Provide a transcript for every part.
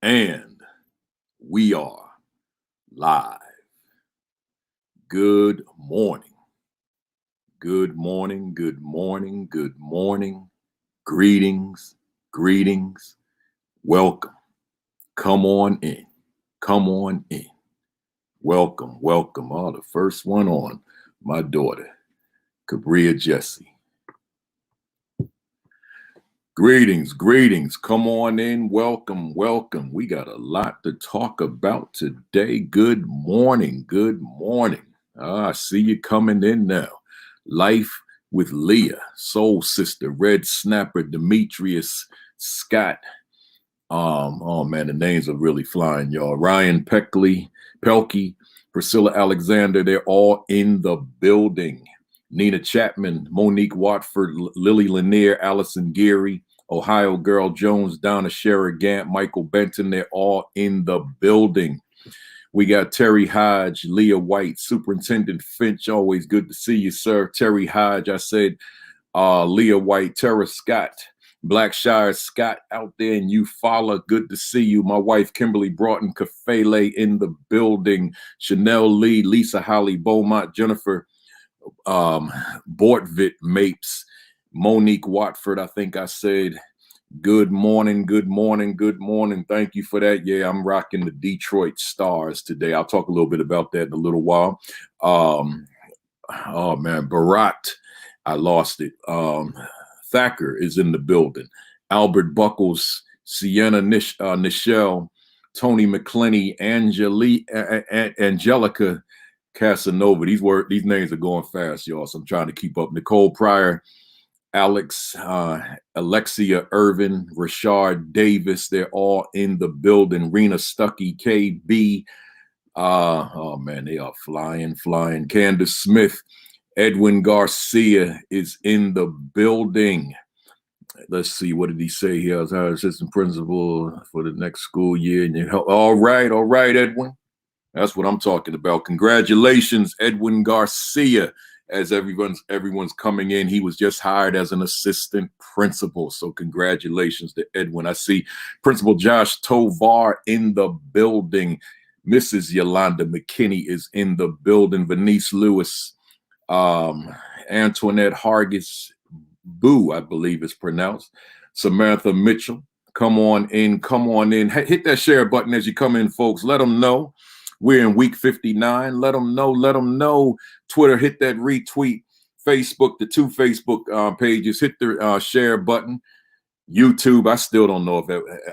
And we are live. Good morning. Good morning. Good morning. Good morning. Greetings. Greetings. Welcome. Come on in. Come on in. Welcome. Welcome. Oh, the first one on, my daughter, Cabria Jessie. Greetings, greetings. Come on in. Welcome, welcome. We got a lot to talk about today. Good morning. Good morning. I see you coming in now. Life with Leah, Soul Sister, Red Snapper, Demetrius, Scott. Oh man, the names are really flying, y'all. Ryan Pelkey, Priscilla Alexander, they're all in the building. Nina Chapman, Monique Watford, Lily Lanier, Allison Geary, Ohio Girl Jones, Donna Scherer Gant, Michael Benton, they're all in the building. We got Terry Hodge, Leah White, Superintendent Finch, always good to see you, sir. Terry Hodge, I said, Leah White, Tara Scott, Blackshire Scott out there in Eufaula, good to see you. My wife, Kimberly Broughton, Kafele in the building. Chanel Lee, Lisa Holly Beaumont, Jennifer Bortvit Mapes, Monique Watford, I think I said, good morning, good morning, good morning. Thank you for that. Yeah, I'm rocking the Detroit Stars today. I'll talk a little bit about that in a little while. Oh man, Barat, I lost it. Thacker is in the building. Albert Buckles, Sienna Nichelle, Tony McClenny, Angelica Casanova. These names are going fast, y'all, so I'm trying to keep up. Nicole Pryor, Alex, Alexia Irvin, Rashard Davis, they're all in the building. Rena Stuckey, KB. Oh man, they are flying. Candace Smith, Edwin Garcia is in the building. Let's see, what did he say here? I was our assistant principal for the next school year. And all right, Edwin. That's what I'm talking about. Congratulations, Edwin Garcia. As everyone's coming in, he was just hired as an assistant principal. So congratulations to Edwin. I see Principal Josh Tovar in the building. Mrs. Yolanda McKinney is in the building. Venice Lewis, Antoinette Hargis, Boo, I believe it's pronounced. Samantha Mitchell, come on in. Hit that share button as you come in, folks. Let them know we're in week 59. Let them know. Twitter, hit that retweet. Facebook, the two Facebook pages, hit the share button. YouTube, I still don't know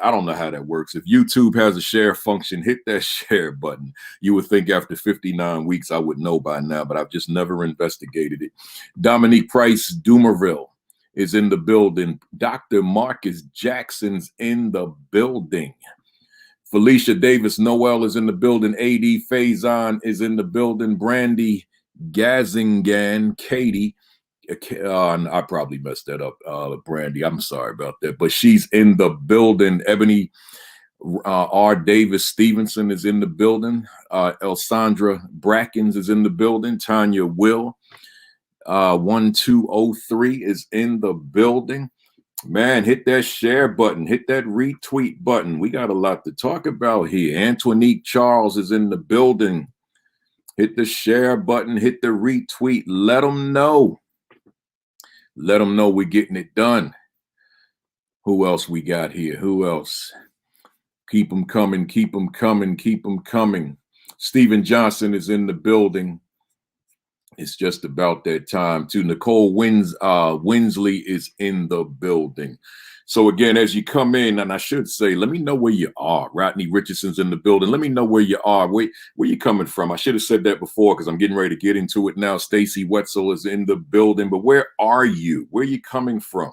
I don't know how that works. If YouTube has a share function, hit that share button. You would think after 59 weeks, I would know by now, but I've just never investigated it. Dominique Price Dumerville is in the building. Dr. Marcus Jackson's in the building. Felicia Davis Noel is in the building. AD Faison is in the building. Brandy Gazingan, Katie. I probably messed that up, Brandy. I'm sorry about that. But she's in the building. Ebony R. Davis Stevenson is in the building. Elsandra Brackens is in the building. Tanya Will 1203 is in the building. Man, hit that share button, hit that retweet button. We got a lot to talk about here. Antoinette Charles is in the building. Hit the share button, hit the retweet. Let them know. Let them know we're getting it done. Who else we got here? Who else? Keep them coming. Stephen Johnson is in the building. It's just about that time too. Nicole Winsley is in the building. So again, as you come in, and I should say, let me know where you are. Rodney Richardson's in the building. Let me know where you are. Where you coming from? I should have said that before because I'm getting ready to get into it now. Stacy Wetzel is in the building. But where are you? Where are you coming from?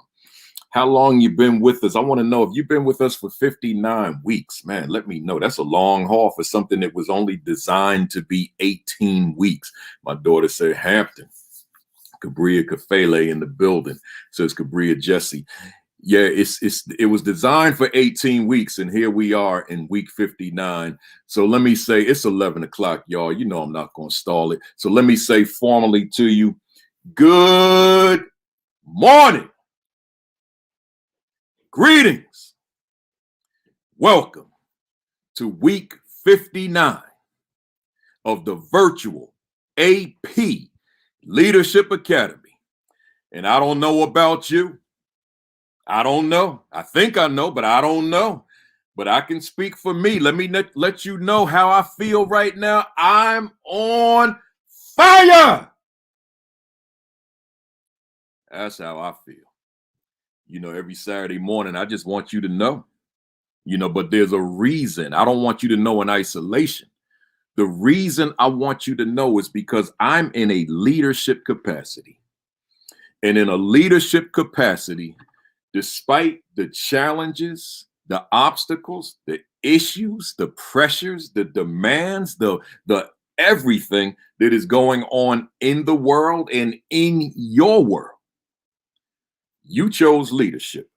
How long you been with us? I want to know if you've been with us for 59 weeks. Man, let me know. That's a long haul for something that was only designed to be 18 weeks. My daughter said Hampton. Cabria Kafele in the building. Says Cabria Jessie. Yeah, it was designed for 18 weeks, and here we are in week 59. So let me say it's 11 o'clock, y'all. You know I'm not going to stall it. So let me say formally to you, good morning. Greetings. Welcome to week 59 of the virtual AP Leadership Academy. And I don't know about you. I don't know. I think I know, but I don't know. But I can speak for me. Let me let you know how I feel right now. I'm on fire. That's how I feel. You know, every Saturday morning, I just want you to know, you know, but there's a reason. I don't want you to know in isolation. The reason I want you to know is because I'm in a leadership capacity. And in a leadership capacity, despite the challenges, the obstacles, the issues, the pressures, the demands, the everything that is going on in the world and in your world, you chose leadership.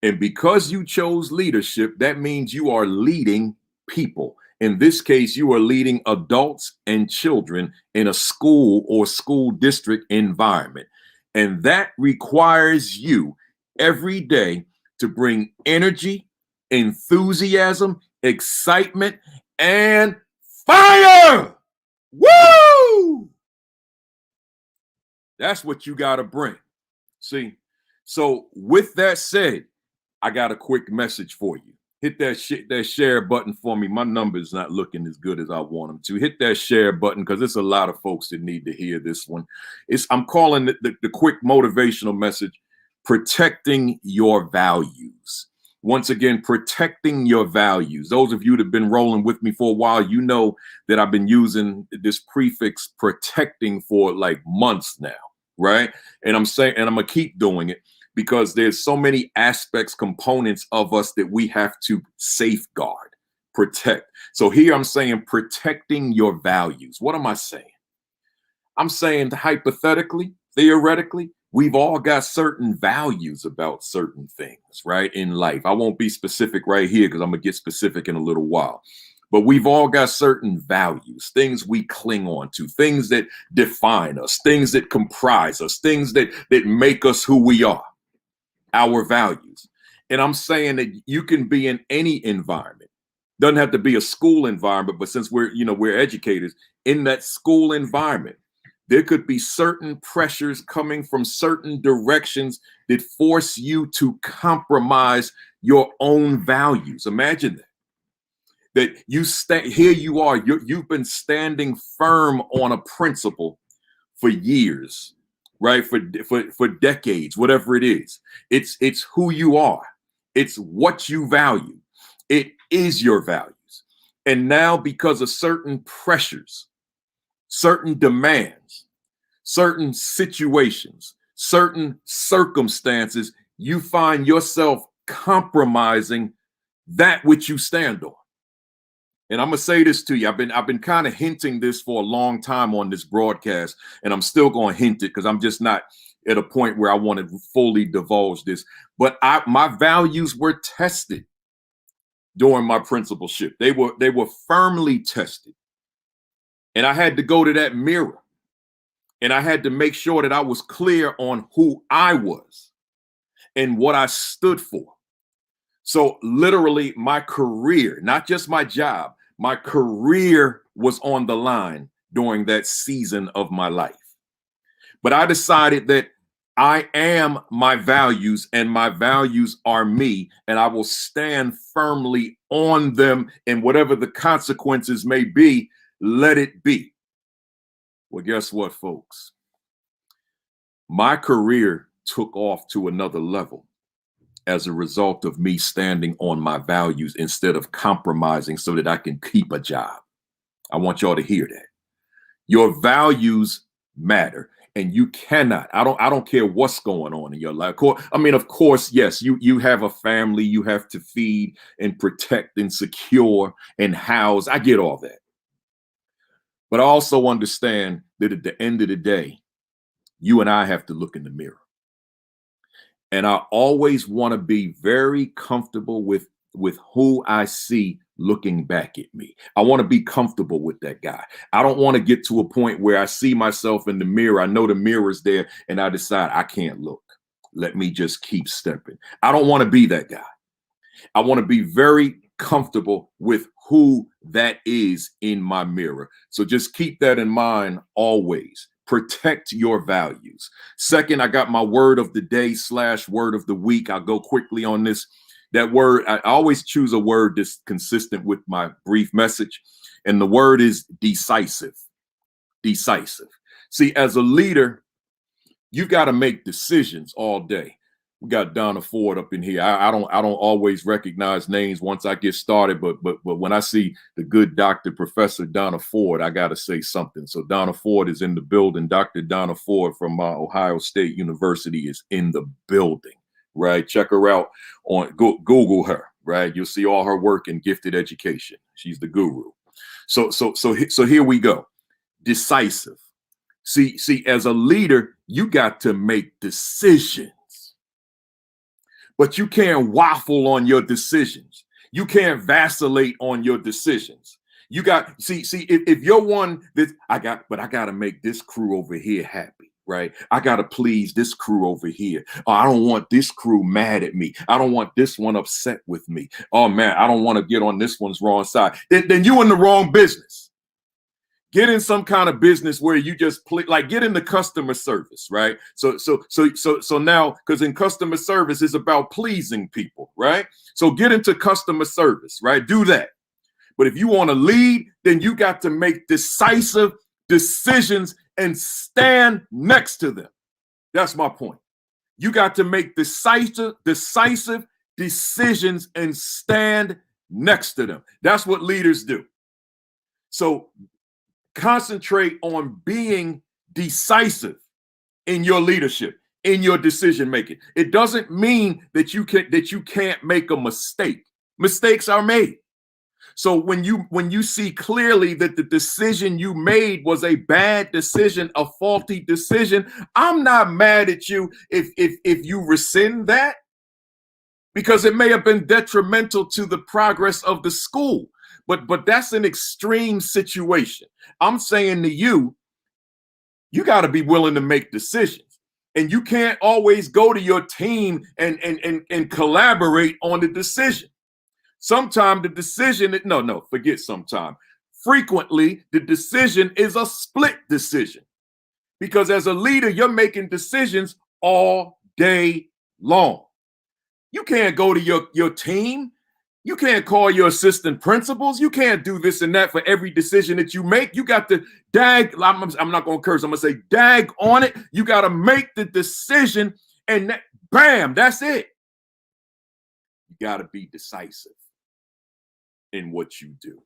And because you chose leadership, that means you are leading people. In this case, you are leading adults and children in a school or school district environment. And that requires you every day to bring energy, enthusiasm, excitement, and fire. Woo! That's what you got to bring. See? So with that said, I got a quick message for you. Hit that share button for me. My number is not looking as good as I want them to. Hit that share button because there's a lot of folks that need to hear this one. I'm calling it the quick motivational message, protecting your values. Once again, protecting your values. Those of you that have been rolling with me for a while, you know that I've been using this prefix protecting for like months now, right? And I'm going to keep doing it, because there's so many aspects, components of us that we have to safeguard, protect. So here I'm saying protecting your values. What am I saying? I'm saying hypothetically, theoretically, we've all got certain values about certain things, right, in life. I won't be specific right here because I'm going to get specific in a little while. But we've all got certain values, things we cling on to, things that define us, things that comprise us, things that make us who we are. Our values. And I'm saying that you can be in any environment. Doesn't have to be a school environment, but since we're educators, in that school environment, there could be certain pressures coming from certain directions that force you to compromise your own values. Imagine that you here you are, you've been standing firm on a principle for years, right? For decades, whatever it is. It's who you are. It's what you value. It is your values. And now, because of certain pressures, certain demands, certain situations, certain circumstances, you find yourself compromising that which you stand on. And I'm gonna say this to you. I've been kind of hinting this for a long time on this broadcast, and I'm still going to hint it because I'm just not at a point where I want to fully divulge this. But my values were tested during my principalship. They were firmly tested, and I had to go to that mirror, and I had to make sure that I was clear on who I was and what I stood for. So literally my career, not just my job, my career was on the line during that season of my life. But I decided that I am my values and my values are me, and I will stand firmly on them, and whatever the consequences may be, let it be. Well, guess what, folks? My career took off to another level as a result of me standing on my values instead of compromising so that I can keep a job. I want y'all to hear that. Your values matter, and you cannot. I don't care what's going on in your life. I mean, of course, yes, you have a family you have to feed and protect and secure and house. I get all that. But I also understand that at the end of the day, you and I have to look in the mirror. And I always want to be very comfortable with who I see looking back at me. I want to be comfortable with that guy. I don't want to get to a point where I see myself in the mirror. I know the mirror's there and I decide I can't look. Let me just keep stepping. I don't want to be that guy. I want to be very comfortable with who that is in my mirror. So just keep that in mind always. Protect your values. Second, I got my word of the day / word of the week. I'll go quickly on this. That word, I always choose a word that's consistent with my brief message. And the word is decisive. Decisive. See, as a leader, you got to make decisions all day. We got Donna Ford up in here. I don't always recognize names once I get started, but when I see the good Dr. Professor Donna Ford, I got to say something. So Donna Ford is in the building. Dr. Donna Ford from Ohio State University is in the building, right? Check her out on Google her, right? You'll see all her work in gifted education. She's the guru. So here we go. Decisive. See, as a leader, you got to make decisions. But you can't waffle on your decisions. You can't vacillate on your decisions. You got, if you're one that I got to make this crew over here happy, right? I got to please this crew over here. Oh, I don't want this crew mad at me. I don't want this one upset with me. Oh man, I don't want to get on this one's wrong side. Then you in the wrong business. Get in some kind of business where you just get into customer service, right? So now, because in customer service is about pleasing people, right? So get into customer service, right? Do that. But if you want to lead, then you got to make decisive decisions and stand next to them. That's my point. You got to make decisive decisions and stand next to them. That's what leaders do. So concentrate on being decisive in your leadership, in your decision making. It doesn't mean that you can't make a mistake. Mistakes are made. So when you see clearly that the decision you made was a bad decision, a faulty decision, I'm not mad at you if you rescind that, because it may have been detrimental to the progress of the school. But that's an extreme situation. I'm saying to you, you got to be willing to make decisions. And you can't always go to your team and collaborate on the decision. Sometimes the decision, forget sometime. Frequently, the decision is a split decision. Because as a leader, you're making decisions all day long. You can't go to your team. You can't call your assistant principals. You can't do this and that for every decision that you make. You got to I'm not going to curse. I'm going to say dag on it. You got to make the decision and bam, that's it. You got to be decisive in what you do.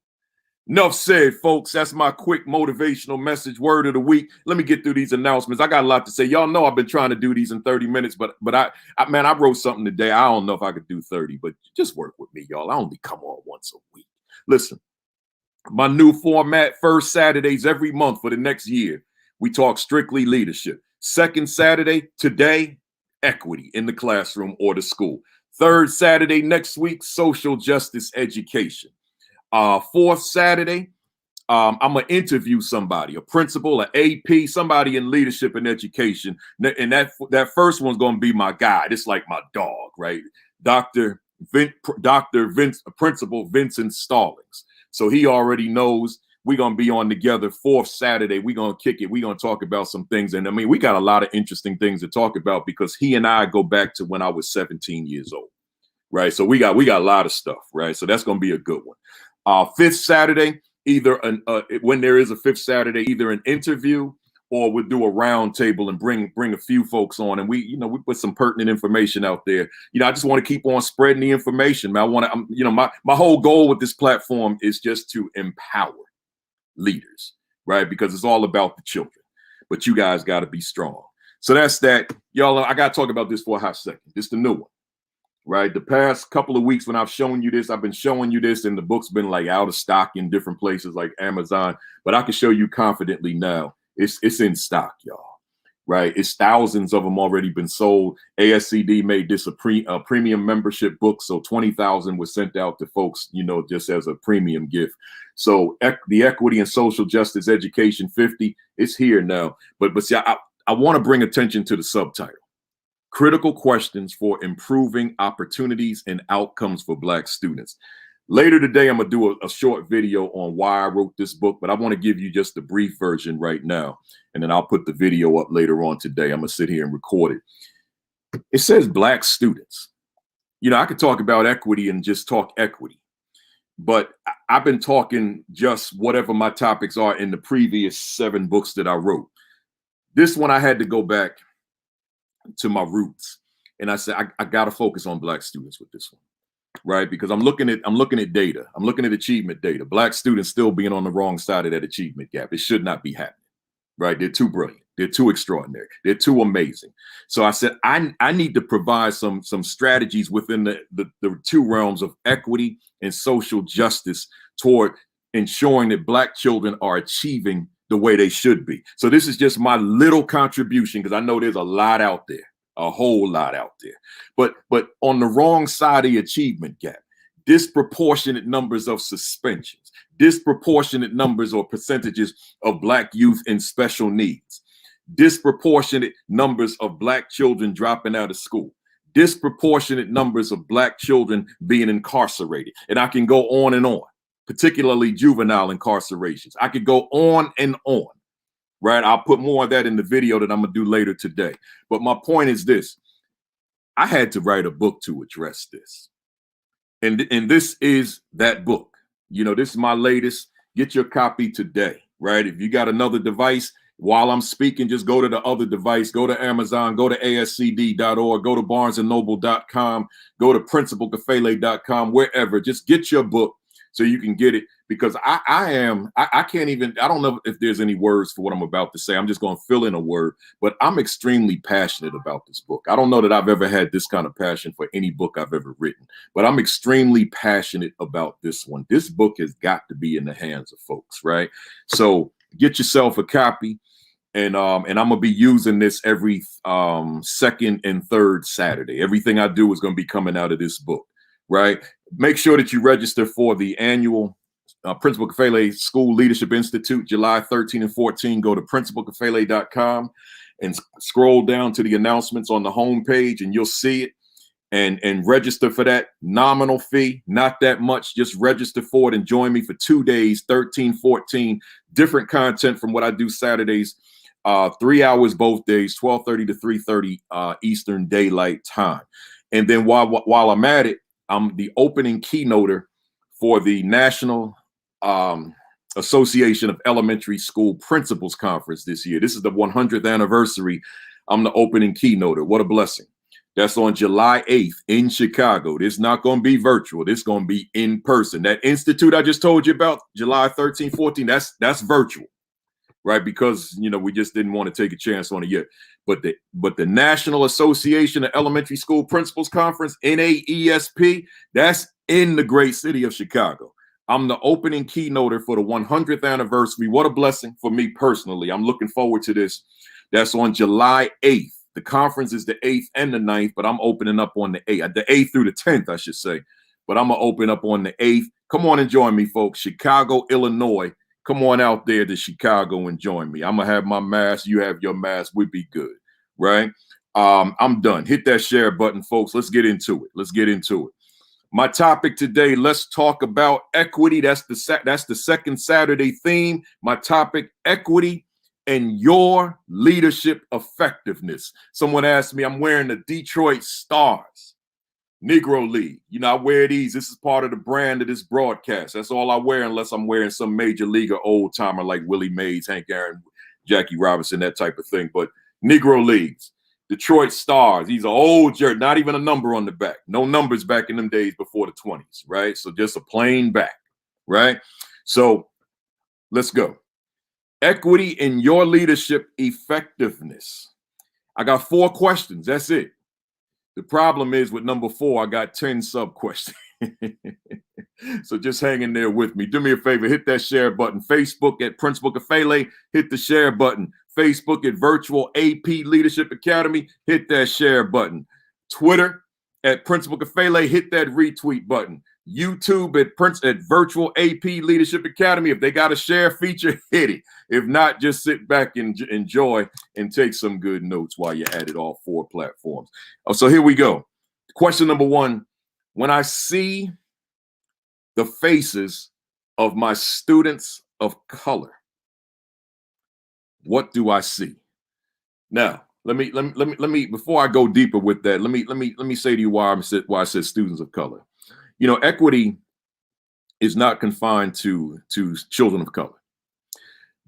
Enough said, folks. That's my quick motivational message, word of the week. Let me get through these announcements. I got a lot to say. Y'all know I've been trying to do these in 30 minutes, but I wrote something today. I don't know if I could do 30, but just work with me, y'all. I only come on once a week. Listen, my new format, first Saturdays every month for the next year. We talk strictly leadership. Second Saturday, today, equity in the classroom or the school. Third Saturday next week, social justice education. Fourth Saturday, I'm going to interview somebody, a principal, an AP, somebody in leadership and education. And that first one's going to be my guy. It's like my dog, right? Principal Vincent Stallings. So he already knows we're going to be on together. Fourth Saturday, we're going to kick it. We're going to talk about some things. And I mean, we got a lot of interesting things to talk about because he and I go back to when I was 17 years old, right? So we got a lot of stuff, right? So that's going to be a good one. Fifth Saturday, when there is a fifth Saturday, either an interview or we'll do a round table and bring a few folks on, and we put some pertinent information out there. I just want to keep on spreading the information, man. My whole goal with this platform is just to empower leaders, right? Because it's all about the children, but you guys got to be strong. So that's that, y'all. I got to talk about this for a hot second. This is the new one. Right. The past couple of weeks when I've shown you this, I've been showing you this and the book's been like out of stock in different places like Amazon. But I can show you confidently now it's in stock, y'all. Right. It's thousands of them already been sold. ASCD made this a premium membership book. So 20,000 was sent out to folks, just as a premium gift. So the Equity and Social Justice Education 50, it's here now. But see, I want to bring attention to the subtitle. Critical questions for improving opportunities and outcomes for Black students. Later today, I'm going to do a short video on why I wrote this book, but I want to give you just the brief version right now. And then I'll put the video up later on today. I'm going to sit here and record it. It says Black students. You know, I could talk about equity and just talk equity, but I've been talking just whatever my topics are in the previous 7 books that I wrote. This one, I had to go back to my roots. And I said, I got to focus on Black students with this one. Right, because I'm looking at data. I'm looking at achievement data. Black students still being on the wrong side of that achievement gap. It should not be happening. Right, they're too brilliant. They're too extraordinary. They're too amazing. So I said I need to provide some strategies within the 2 realms of equity and social justice toward ensuring that Black children are achieving the way they should be. So this is just my little contribution, because I know there's a lot out there. A whole lot out there, but on the wrong side of the achievement gap, disproportionate numbers of suspensions, disproportionate numbers or percentages of Black youth in special needs, disproportionate numbers of Black children dropping out of school, disproportionate numbers of Black children being incarcerated. And I can go on and on, particularly juvenile incarcerations. I could go on and on. Right. I'll put more of that in the video that I'm going to do later today. But my point is this. I had to write a book to address this. And this is that book. You know, this is my latest. Get your copy today. Right. If you got another device while I'm speaking, just go to the other device. Go to Amazon. Go to ascd.org. Go to barnesandnoble.com. Go to principalkafele.com. Wherever. Just get your book so you can get it. Because I can't even, I don't know if there's any words for what I'm about to say. I'm just going to fill in a word, but I'm extremely passionate about this book. I don't know that I've ever had this kind of passion for any book I've ever written, but I'm extremely passionate about this one. This book has got to be in the hands of folks, right? So get yourself a copy. And I'm going to be using this every 2nd and 3rd Saturday. Everything I do is going to be coming out of this book, right? Make sure that you register for the annual Principal Kafele School Leadership Institute, July 13 and 14. Go to principalkafele.com and scroll down to the announcements on the homepage, and you'll see it. And register for that nominal fee, not that much. Just register for it and join me for 2 days, 13, 14, different content from what I do Saturdays, 3 hours both days, 12:30 to 3:30 Eastern Daylight Time. And then while I'm at it, I'm the opening keynoter for the National Association of Elementary School Principals Conference this year. This is the 100th anniversary. I'm the opening keynoter. What a blessing. That's on July 8th in Chicago. This is not going to be virtual. This is going to be in person. That institute I just told you about, July 13, 14, that's virtual, right? Because, you know, we just didn't want to take a chance on it yet. But the National Association of Elementary School Principals Conference, NAESP, that's in the great city of Chicago. I'm the opening keynoter for the 100th anniversary. What a blessing for me personally. I'm looking forward to this. That's on July 8th. The conference is the 8th and the 9th, but I'm opening up on the 8th through the 10th, I should say. But I'm going to open up on the 8th. Come on and join me, folks. Chicago, Illinois. Come on out there to Chicago and join me. I'm going to have my mask. You have your mask. We'll be good, right? I'm done. Hit that share button, folks. Let's get into it. My topic today, let's talk about equity. That's the second Saturday theme. My topic, equity and your leadership effectiveness. Someone asked me, I'm wearing the Detroit Stars Negro League. You know, I wear these. This is part of the brand of this broadcast. That's all I wear unless I'm wearing some major leaguer old timer like Willie Mays, Hank Aaron, Jackie Robinson, that type of thing. But Negro Leagues. Detroit Stars. These are old jerseys, not even a number on the back. No numbers back in them days before the 20s, right? So just a plain back, right? So let's go. Equity in your leadership effectiveness. I got 4 questions. That's it. The problem is with number 4, I got 10 sub-questions. So just hang in there with me. Do me a favor, hit that share button. Facebook at Principal Kafele, hit the share button. Facebook at Virtual AP Leadership Academy, hit that share button. Twitter at Principal Kafele, hit that retweet button. YouTube at Virtual AP Leadership Academy. If they got a share feature, hit it. If not, just sit back and enjoy and take some good notes while you're at it, all 4 platforms. Oh, so here we go. Question number 1. When I see the faces of my students of color, what do I see? Now, let me before I go deeper with that, let me say to you why I said students of color. You know, equity is not confined to children of color.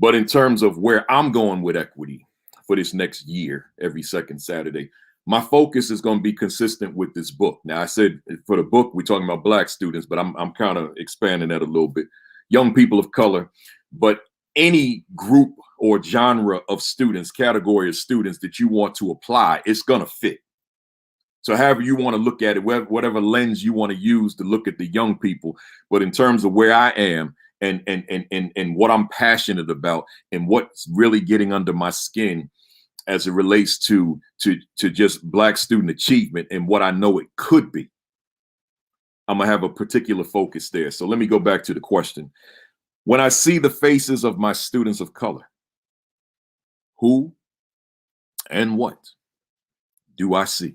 But in terms of where I'm going with equity for this next year, every second Saturday, my focus is going to be consistent with this book. Now, I said for the book, we're talking about Black students, but I'm kind of expanding that a little bit. Young people of color, but any group or genre of students, category of students that you want to apply, it's going to fit. So however you want to look at it, whatever lens you want to use to look at the young people, but in terms of where I am and what I'm passionate about and what's really getting under my skin as it relates to just Black student achievement and what I know it could be, I'm gonna have a particular focus there. So let me go back to the question. When I see the faces of my students of color, who and what do I see?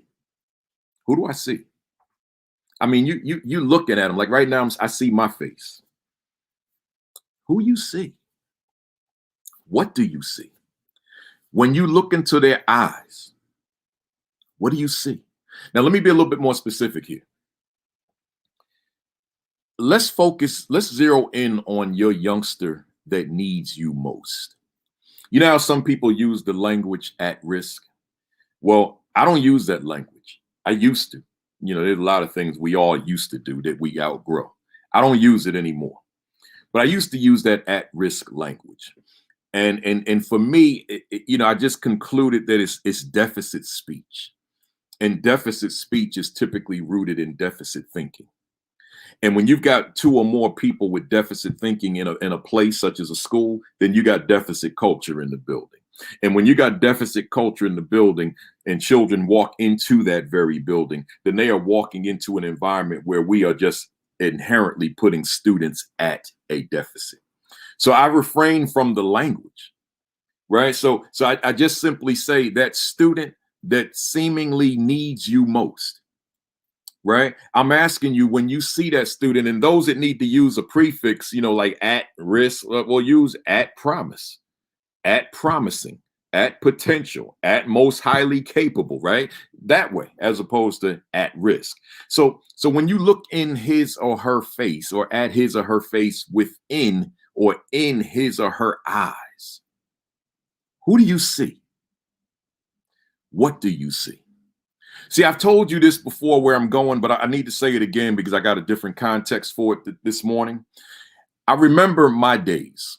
Who do I see? I mean, you looking at them like right now. I see my face. Who you see? What do you see? When you look into their eyes, what do you see? Now, let me be a little bit more specific here. Let's focus. Let's zero in on your youngster that needs you most. You know how some people use the language at risk? Well, I don't use that language. I used to. You know, there's a lot of things we all used to do that we outgrow. I don't use it anymore. But I used to use that at-risk language. And for me, you know, I just concluded that it's deficit speech. And deficit speech is typically rooted in deficit thinking. And when you've got two or more people with deficit thinking in a place such as a school, then you got deficit culture in the building. And when you got deficit culture in the building and children walk into that very building, then they are walking into an environment where we are just inherently putting students at a deficit. So I refrain from the language, right? So I just simply say that student that seemingly needs you most, right? I'm asking you, when you see that student, and those that need to use a prefix, you know, like at risk, we'll use at promise, at promising, at potential, at most highly capable, right? That way, as opposed to at risk. So when you look in his or her face, or at his or her face, within or in his or her eyes, who do you see? What do you see? See, I've told you this before where I'm going, but I need to say it again because I got a different context for it this morning. I remember my days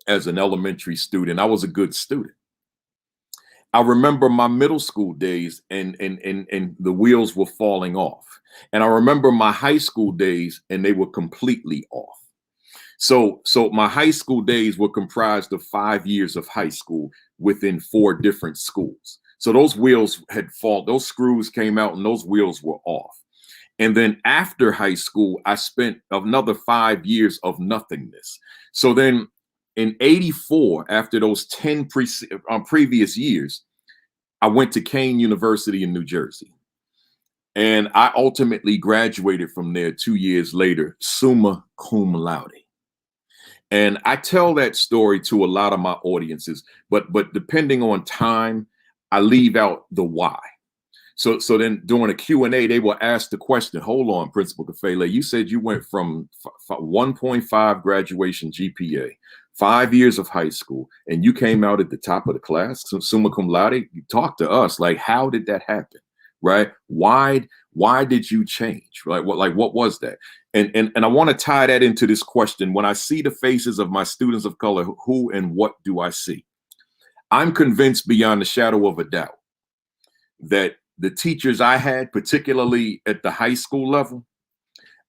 as an elementary student. I was a good student. I remember my middle school days and the wheels were falling off. And I remember my high school days and they were completely off. So my high school days were comprised of 5 years of high school within 4 different schools. So those wheels had fallen, those screws came out and those wheels were off. And then after high school, I spent another 5 years of nothingness. So then in 84, after those 10 previous years, I went to Kane University in New Jersey. And I ultimately graduated from there 2 years later, summa cum laude. And I tell that story to a lot of my audiences, but depending on time, I leave out the why. So then during a Q&A, they will ask the question, hold on, Principal Kafele, you said you went from 1.5 graduation GPA, 5 years of high school, and you came out at the top of the class, summa cum laude. You talk to us, like, how did that happen, right? Why did you change, right? What was that? And I want to tie that into this question. When I see the faces of my students of color, who and what do I see? I'm convinced beyond the shadow of a doubt that the teachers I had, particularly at the high school level,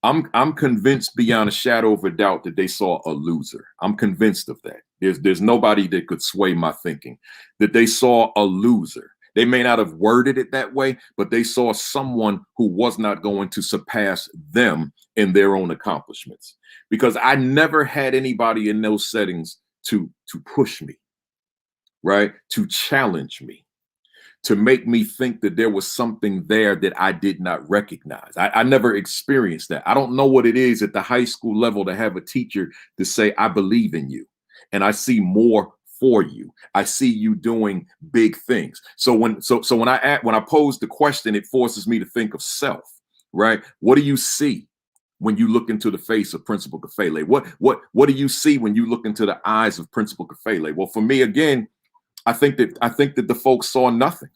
I'm convinced beyond a shadow of a doubt that they saw a loser. I'm convinced of that. There's nobody that could sway my thinking, that they saw a loser. They may not have worded it that way, but they saw someone who was not going to surpass them in their own accomplishments. Because I never had anybody in those settings to push me, right? To challenge me, to make me think that there was something there that I did not recognize. I never experienced that. I don't know what it is at the high school level to have a teacher to say, I believe in you and I see more for you. I see you doing big things. So when I pose the question, it forces me to think of self, right? What do you see when you look into the face of Principal Kafele? What do you see when you look into the eyes of Principal Kafele? Well, for me, again, I think that the folks saw nothing,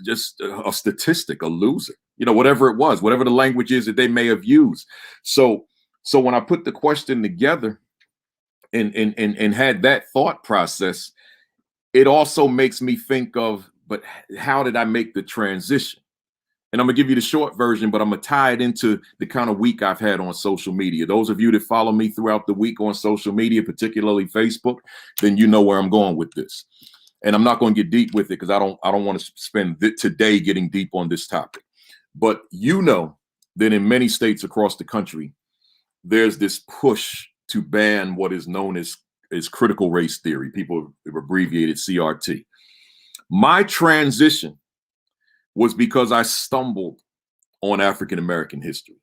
just a statistic, a loser, whatever it was, whatever the language is that they may have used. So when I put the question together and had that thought process, it also makes me think of, but how did I make the transition? And I'm gonna give you the short version, but I'm gonna tie it into the kind of week I've had on social media. Those of you that follow me throughout the week on social media, particularly Facebook, then you know where I'm going with this. And I'm not going to get deep with it because I don't want to spend today getting deep on this topic. But you know that in many states across the country, there's this push to ban what is known as critical race theory. People have abbreviated CRT. My transition was because I stumbled on African American history,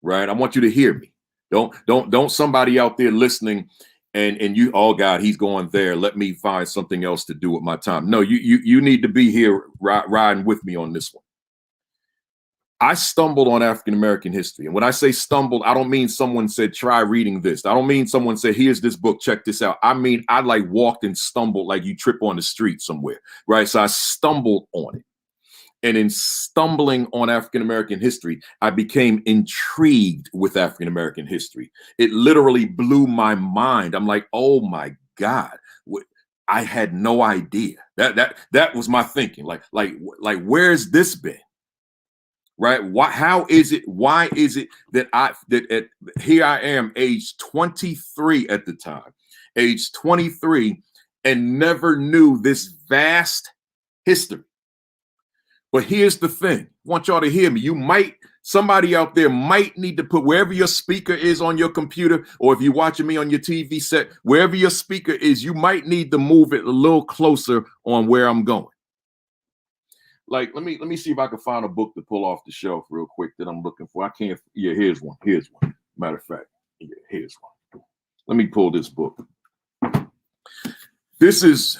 right? I want you to hear me. Don't somebody out there listening and you, oh God, he's going there. Let me find something else to do with my time. No, you need to be here riding with me on this one. I stumbled on African American history. And when I say stumbled, I don't mean someone said, try reading this. I don't mean someone said, here's this book, check this out. I mean, I like walked and stumbled like you trip on the street somewhere, right? So I stumbled on it. And in stumbling on African American history, I became intrigued with African American history. It literally blew my mind. I'm like, oh my God, I had no idea. That was my thinking. Like where's this been? Right? How is it? Why is it that here I am, age 23 at the time, age 23, and never knew this vast history? But here's the thing. I want y'all to hear me. Somebody out there might need to put wherever your speaker is on your computer, or if you're watching me on your TV set, wherever your speaker is, you might need to move it a little closer on where I'm going. Like, let me see if I can find a book to pull off the shelf real quick that I'm looking for. I can't. Yeah, here's one. Matter of fact, yeah, here's one. Let me pull this book. This is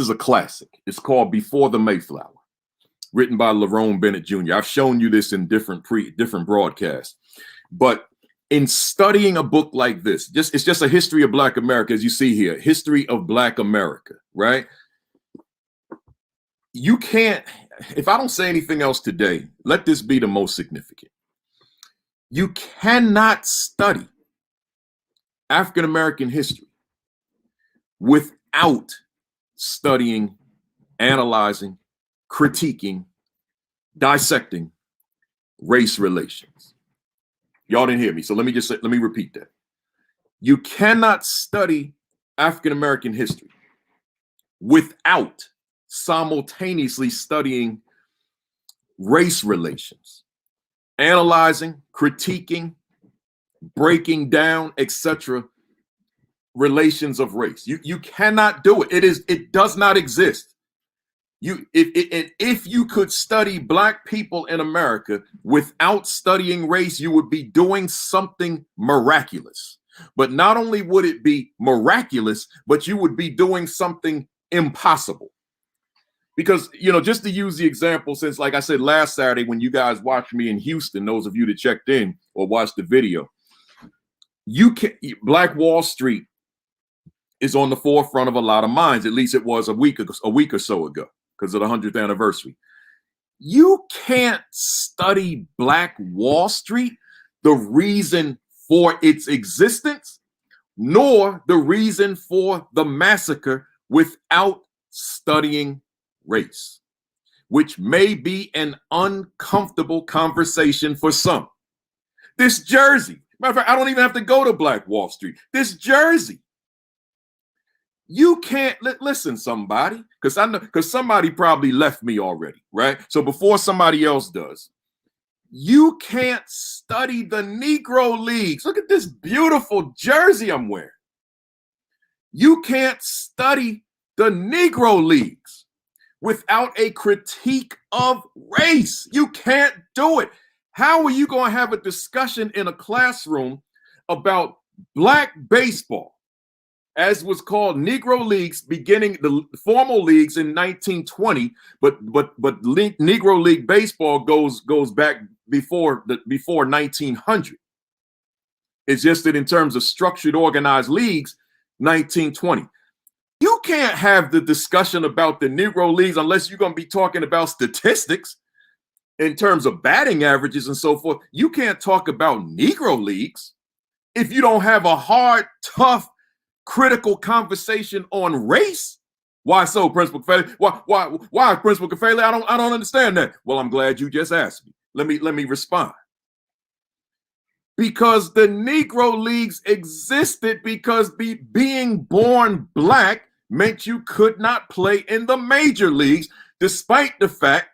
a classic. It's called Before the Mayflower, written by Lerone Bennett Jr. I've shown you this in different broadcasts, but in studying a book like this, it's just a history of Black America, as you see here, history of Black America, right? You can't, if I don't say anything else today, let this be the most significant. You cannot study African American history without studying, analyzing, critiquing, dissecting race relations. Y'all didn't hear me, so let me repeat that. You cannot study African American history without simultaneously studying race relations, analyzing, critiquing, breaking down, etc. relations of race. You cannot do it. It does not exist. If you could study Black people in America without studying race, you would be doing something miraculous. But not only would it be miraculous, but you would be doing something impossible. Because, just to use the example, since like I said last Saturday, when you guys watched me in Houston, those of you that checked in or watched the video, Black Wall Street is on the forefront of a lot of minds. At least it was a week or so ago, because of the 100th anniversary. You can't study Black Wall Street, the reason for its existence, nor the reason for the massacre, without studying race, which may be an uncomfortable conversation for some. This Jersey, matter of fact, I don't even have to go to Black Wall Street. This Jersey, you can't listen, somebody, because somebody probably left me already, right? So before somebody else does, you can't study the Negro Leagues. Look at this beautiful jersey I'm wearing. You can't study the Negro Leagues without a critique of race. You can't do it. How are you going to have a discussion in a classroom about black baseball, as was called Negro leagues, beginning the formal leagues in 1920, but Negro League baseball goes back before 1900. It's just that in terms of structured, organized leagues, 1920. You can't have the discussion about the Negro leagues unless you're going to be talking about statistics in terms of batting averages and so forth. You can't talk about Negro leagues if you don't have a hard, tough, critical conversation on race. Why so, Principal Kafele? Why, Principal Kafele? I don't understand that. Well, I'm glad you just asked me. Let me respond. Because the Negro leagues existed because being born black meant you could not play in the major leagues, despite the fact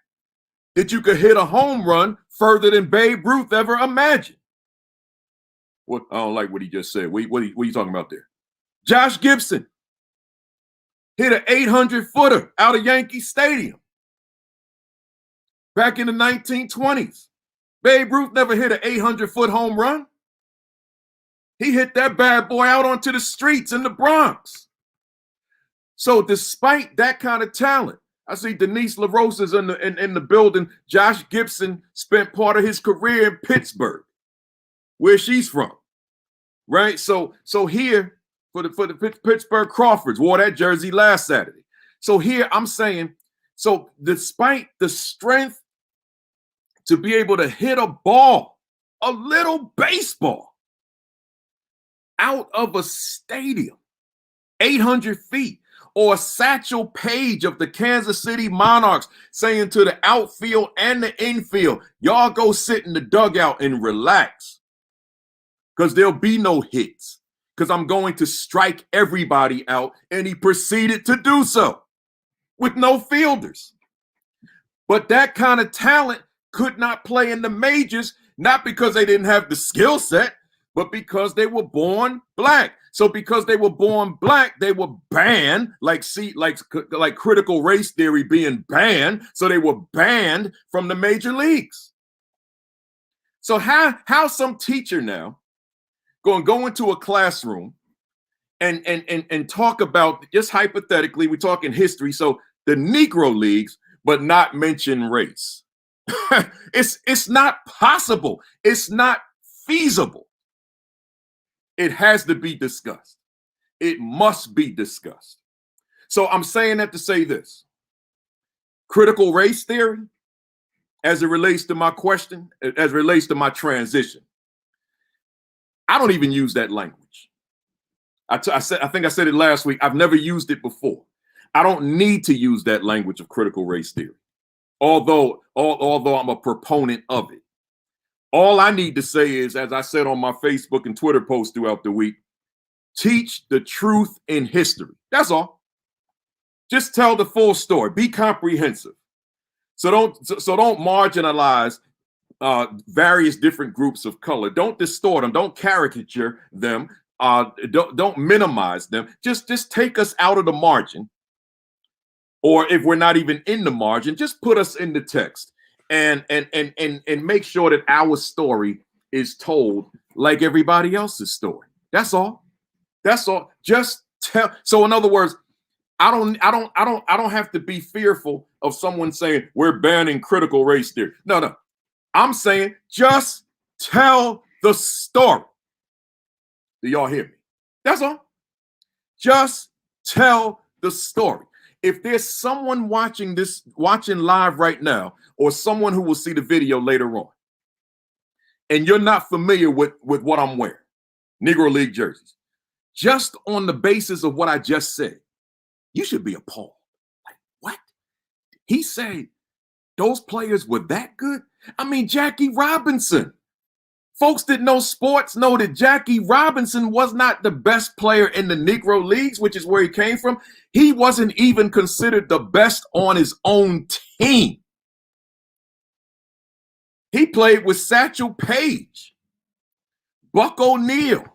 that you could hit a home run further than Babe Ruth ever imagined. What? I don't like what he just said. What are you talking about there? Josh Gibson hit an 800-footer out of Yankee Stadium back in the 1920s. Babe Ruth never hit an 800-foot home run. He hit that bad boy out onto the streets in the Bronx. So despite that kind of talent, I see Denise LaRosa's in the building. Josh Gibson spent part of his career in Pittsburgh, where she's from, right? So here for the Pittsburgh Crawfords, wore that jersey last Saturday. So here I'm saying, so despite the strength to be able to hit a ball, a little baseball, out of a stadium, 800 feet, or Satchel Paige of the Kansas City Monarchs saying to the outfield and the infield, y'all go sit in the dugout and relax because there'll be no hits because I'm going to strike everybody out. And he proceeded to do so with no fielders. But that kind of talent could not play in the majors, not because they didn't have the skill set, but because they were born black. So because they were born black, they were banned, like critical race theory being banned. So they were banned from the major leagues. So how some teacher now going to go into a classroom and talk about, just hypothetically, we're talking history, so the Negro leagues, but not mention race. It's not possible. It's not feasible. It has to be discussed. It must be discussed. So I'm saying that to say this. Critical race theory, as it relates to my question, as it relates to my transition, I don't even use that language. I think I said it last week. I've never used it before. I don't need to use that language of critical race theory, although I'm a proponent of it. All I need to say is, as I said on my Facebook and Twitter posts throughout the week, teach the truth in history. That's all. Just tell the full story. Be comprehensive. So don't marginalize various different groups of color. Don't distort them. Don't caricature them. Don't minimize them. Just take us out of the margin. Or if we're not even in the margin, just put us in the text. And make sure that our story is told like everybody else's story. That's all. That's all. Just tell. So in other words, I don't have to be fearful of someone saying we're banning critical race theory. No. I'm saying just tell the story. Do y'all hear me? That's all. Just tell the story. If there's someone watching live right now, or someone who will see the video later on, and you're not familiar with what I'm wearing, Negro League jerseys, just on the basis of what I just said, you should be appalled. Like, what? He said those players were that good? I mean, Jackie Robinson. Folks that know sports know that Jackie Robinson was not the best player in the Negro Leagues, which is where he came from. He wasn't even considered the best on his own team. He played with Satchel Paige, Buck O'Neil.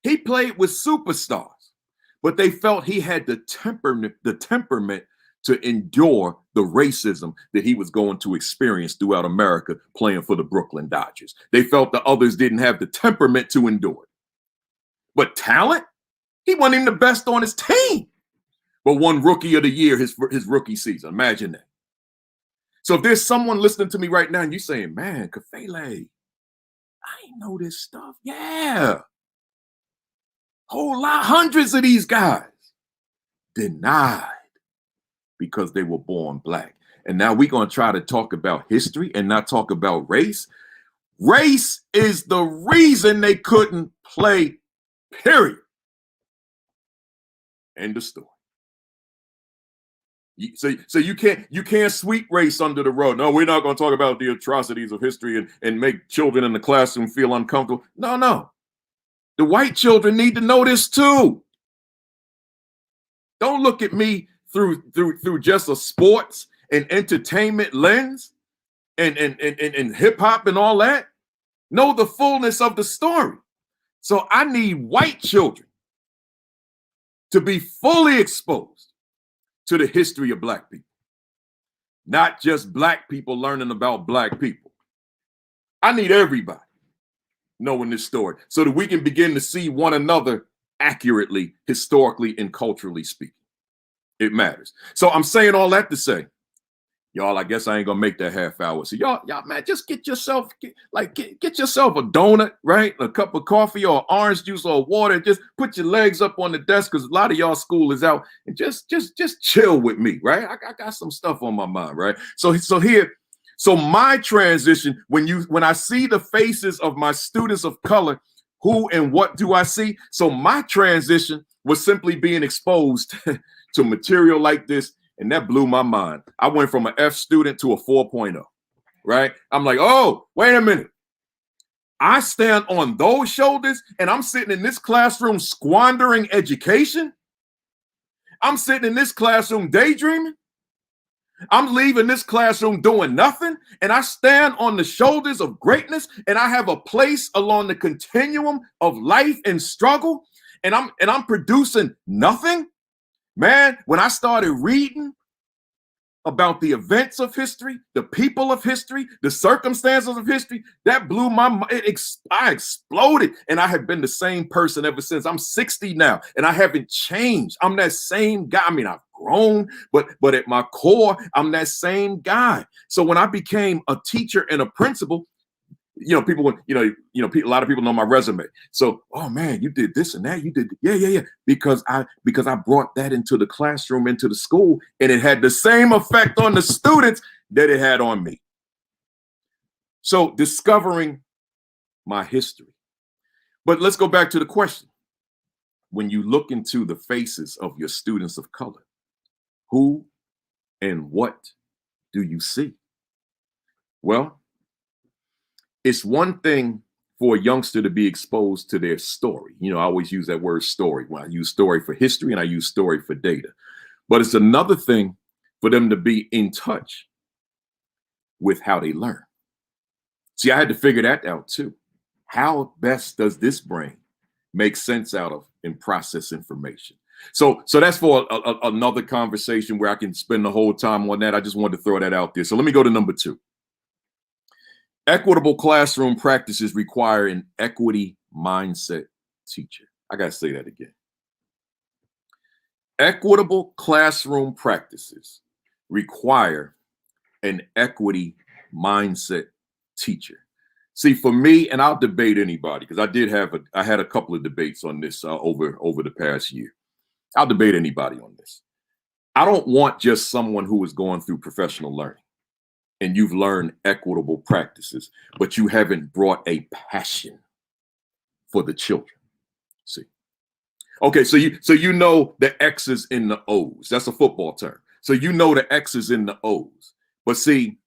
He played with superstars, but they felt he had the temperament to endure the racism that he was going to experience throughout America playing for the Brooklyn Dodgers. They felt the others didn't have the temperament to endure it. But talent, he wasn't even the best on his team, but won Rookie of the Year his rookie season. Imagine that. So if there's someone listening to me right now and you're saying, man, Kafele, I ain't know this stuff. Yeah. Whole lot, hundreds of these guys denied because they were born black. And now we're going to try to talk about history and not talk about race. Race is the reason they couldn't play, period. End of story. So you can't sweep race under the rug. No, we're not going to talk about the atrocities of history and make children in the classroom feel uncomfortable. No. The white children need to know this too. Don't look at me through just a sports and entertainment lens and hip hop and all that. Know the fullness of the story. So I need white children to be fully exposed to the history of black people, not just black people learning about black people. I need everybody knowing this story so that we can begin to see one another accurately, historically, and culturally speaking. It matters. So I'm saying all that to say, y'all, I guess I ain't gonna make that half hour. So y'all, man, just get yourself get yourself a donut, right? A cup of coffee or orange juice or water. And just put your legs up on the desk because a lot of y'all school is out, and just chill with me, right? I got some stuff on my mind, right? So my transition, when I see the faces of my students of color, who and what do I see? So my transition was simply being exposed to material like this. And that blew my mind. I went from an F student to a 4.0, right? I'm like, oh, wait a minute. I stand on those shoulders and I'm sitting in this classroom squandering education. I'm sitting in this classroom daydreaming. I'm leaving this classroom doing nothing. And I stand on the shoulders of greatness and I have a place along the continuum of life and struggle. And I'm producing nothing. Man, when I started reading about the events of history, the people of history, the circumstances of history, that blew my mind. I exploded, and I have been the same person ever since. I'm 60 now, and I haven't changed. I'm that same guy. I mean, I've grown, but at my core, I'm that same guy. So when I became a teacher and a principal, people, a lot of people know my resume. So, oh man, you did this and that. You did, yeah. Because I brought that into the classroom, into the school, and it had the same effect on the students that it had on me. So discovering my history. But let's go back to the question. When you look into the faces of your students of color, who and what do you see? Well, it's one thing for a youngster to be exposed to their story. I always use that word story when I use story for history and I use story for data. But it's another thing for them to be in touch with how they learn. See, I had to figure that out too. How best does this brain make sense out of and process information? So that's for another conversation where I can spend the whole time on that. I just wanted to throw that out there. So let me go to number 2. Equitable classroom practices require an equity mindset teacher. I got to say that again. Equitable classroom practices require an equity mindset teacher. See, for me, and I'll debate anybody because I had a couple of debates on this over the past year. I'll debate anybody on this. I don't want just someone who is going through professional learning and you've learned equitable practices, but you haven't brought a passion for the children. See? Okay, so you know the X's in the O's. That's a football term. So you know the X's in the O's. But see,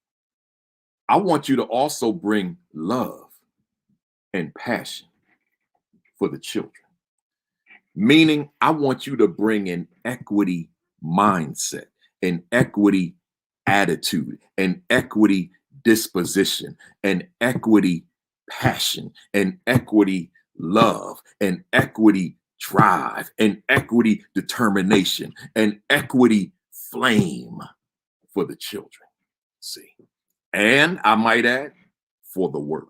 I want you to also bring love and passion for the children. Meaning, I want you to bring an equity mindset, an equity attitude, an equity disposition, an equity passion, an equity love, an equity drive, an equity determination, an equity flame for the children. See, and I might add, for the work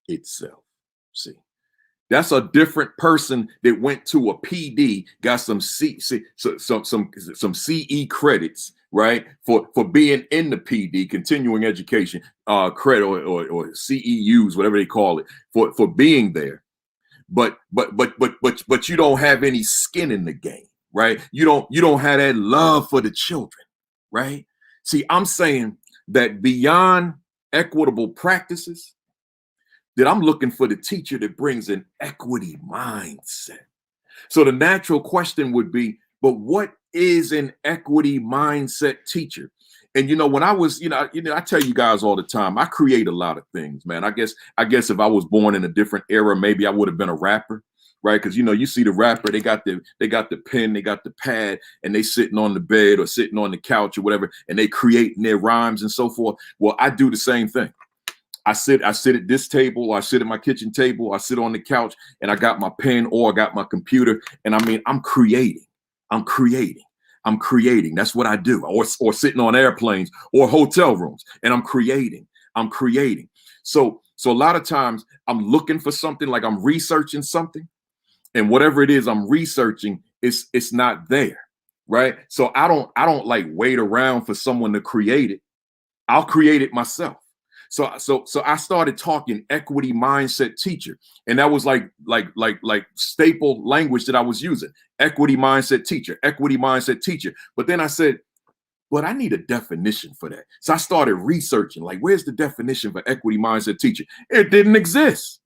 itself. See, that's a different person that went to a PD, got some some CE credits, right, for being in the PD, continuing education credit, or CEUs, whatever they call it, for being there. But you don't have any skin in the game, right? You don't have that love for the children, right? See, I'm saying that beyond equitable practices, that I'm looking for the teacher that brings an equity mindset. So the natural question would be, but what is an equity mindset teacher? And when I was, I tell you guys all the time, I create a lot of things, man. I guess if I was born in a different era, maybe I would have been a rapper, right? Because you see the rapper, they got the pen, they got the pad, and they sitting on the bed or sitting on the couch or whatever, and they creating their rhymes and so forth. Well, I do the same thing. I sit at this table, or I sit at my kitchen table, I sit on the couch, and I got my pen or I got my computer, and I'm creating. That's what I do. Or sitting on airplanes or hotel rooms, and I'm creating. So a lot of times I'm looking for something, like I'm researching something, and whatever it is I'm researching, it's not there, right? So I don't like wait around for someone to create it. I'll create it myself. So I started talking equity mindset teacher, and that was like staple language that I was using. Equity mindset teacher. But then I said, but I need a definition for that. So I started researching, like, where's the definition for equity mindset teacher? It didn't exist.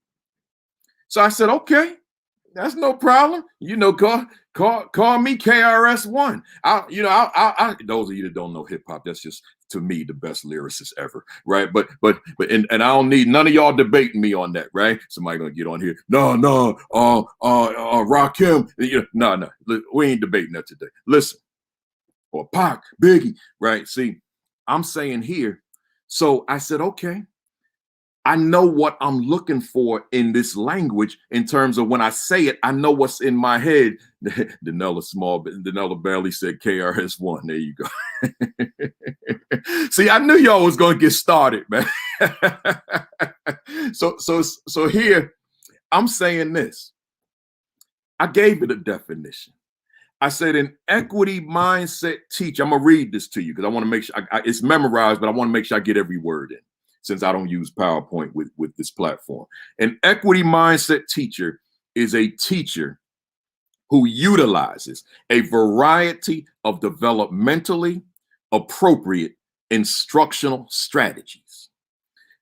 So I said, okay, that's no problem. Call me KRS-One. I those of you that don't know hip hop, that's just, to me, the best lyricist ever, right? But and I don't need none of y'all debating me on that, right? Somebody gonna get on here. No, Rakim. No, we ain't debating that today. Listen, or Pac, Biggie, right? See, I'm saying here. So I said, okay, I know what I'm looking for in this language in terms of when I say it, I know what's in my head. Danella barely said KRS-One. There you go. See, I knew y'all was going to get started, man. So here, I'm saying this. I gave it a definition. I said an equity mindset teacher. I'm going to read this to you because I want to make sure it's memorized, but I want to make sure I get every word in, since I don't use PowerPoint with this platform. An equity mindset teacher is a teacher who utilizes a variety of developmentally appropriate instructional strategies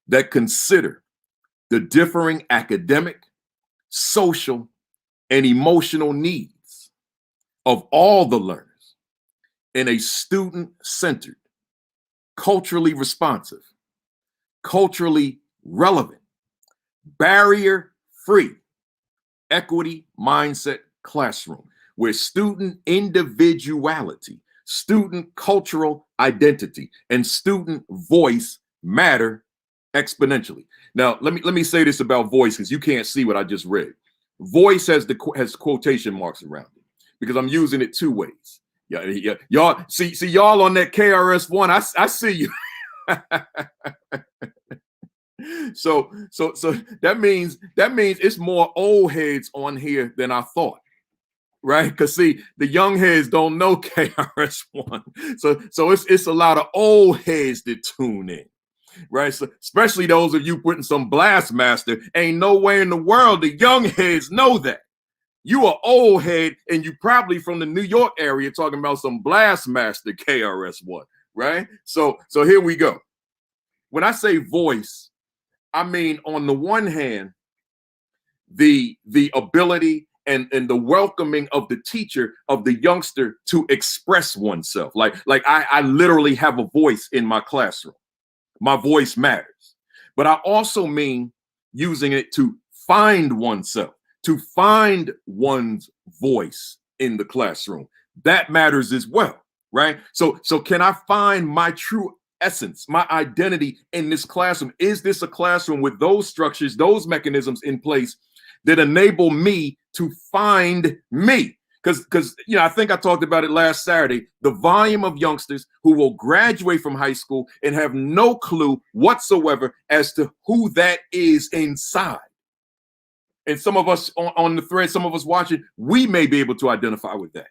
that consider the differing academic, social, and emotional needs of all the learners in a student-centered, culturally responsive, culturally relevant, barrier-free, equity mindset classroom where student individuality, student cultural identity, and student voice matter exponentially. Now, let me say this about voice, because you can't see what I just read. Voice has quotation marks around it because I'm using it two ways. Yeah. Y'all see y'all on that KRS-One. I see you. So that means it's more old heads on here than I thought, right? Because see, the young heads don't know KRS-One, so it's a lot of old heads that tune in, right? So especially those of you putting some Blastmaster. Ain't no way in the world the young heads know that. You are old head, and you probably from the New York area talking about some Blastmaster KRS-One, right? So here we go. When I say voice, I mean, on the one hand, the ability and the welcoming of the teacher, of the youngster, to express oneself. Like I literally have a voice in my classroom. My voice matters. But I also mean using it to find oneself, to find one's voice in the classroom. That matters as well, right? So can I find my true essence, my identity in this classroom? Is this a classroom with those structures, those mechanisms in place that enable me to find me? because I think I talked about it last Saturday. The volume of youngsters who will graduate from high school and have no clue whatsoever as to who that is inside. And some of us on the thread, some of us watching, we may be able to identify with that.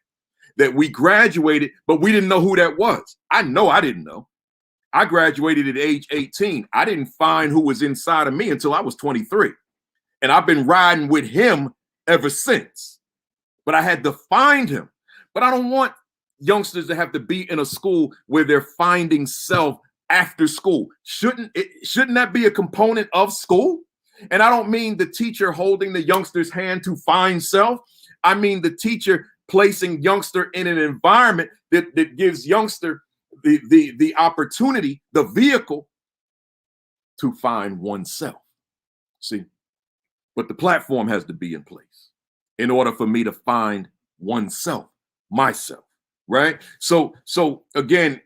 That we graduated, but we didn't know who that was. I know I didn't know. I graduated at age 18. I didn't find who was inside of me until I was 23. And I've been riding with him ever since. But I had to find him. But I don't want youngsters to have to be in a school where they're finding self after school. Shouldn't that be a component of school? And I don't mean the teacher holding the youngster's hand to find self. I mean the teacher placing youngster in an environment that gives youngster the opportunity, the vehicle to find oneself. See, but the platform has to be in place in order for me to find oneself, myself, right? So again,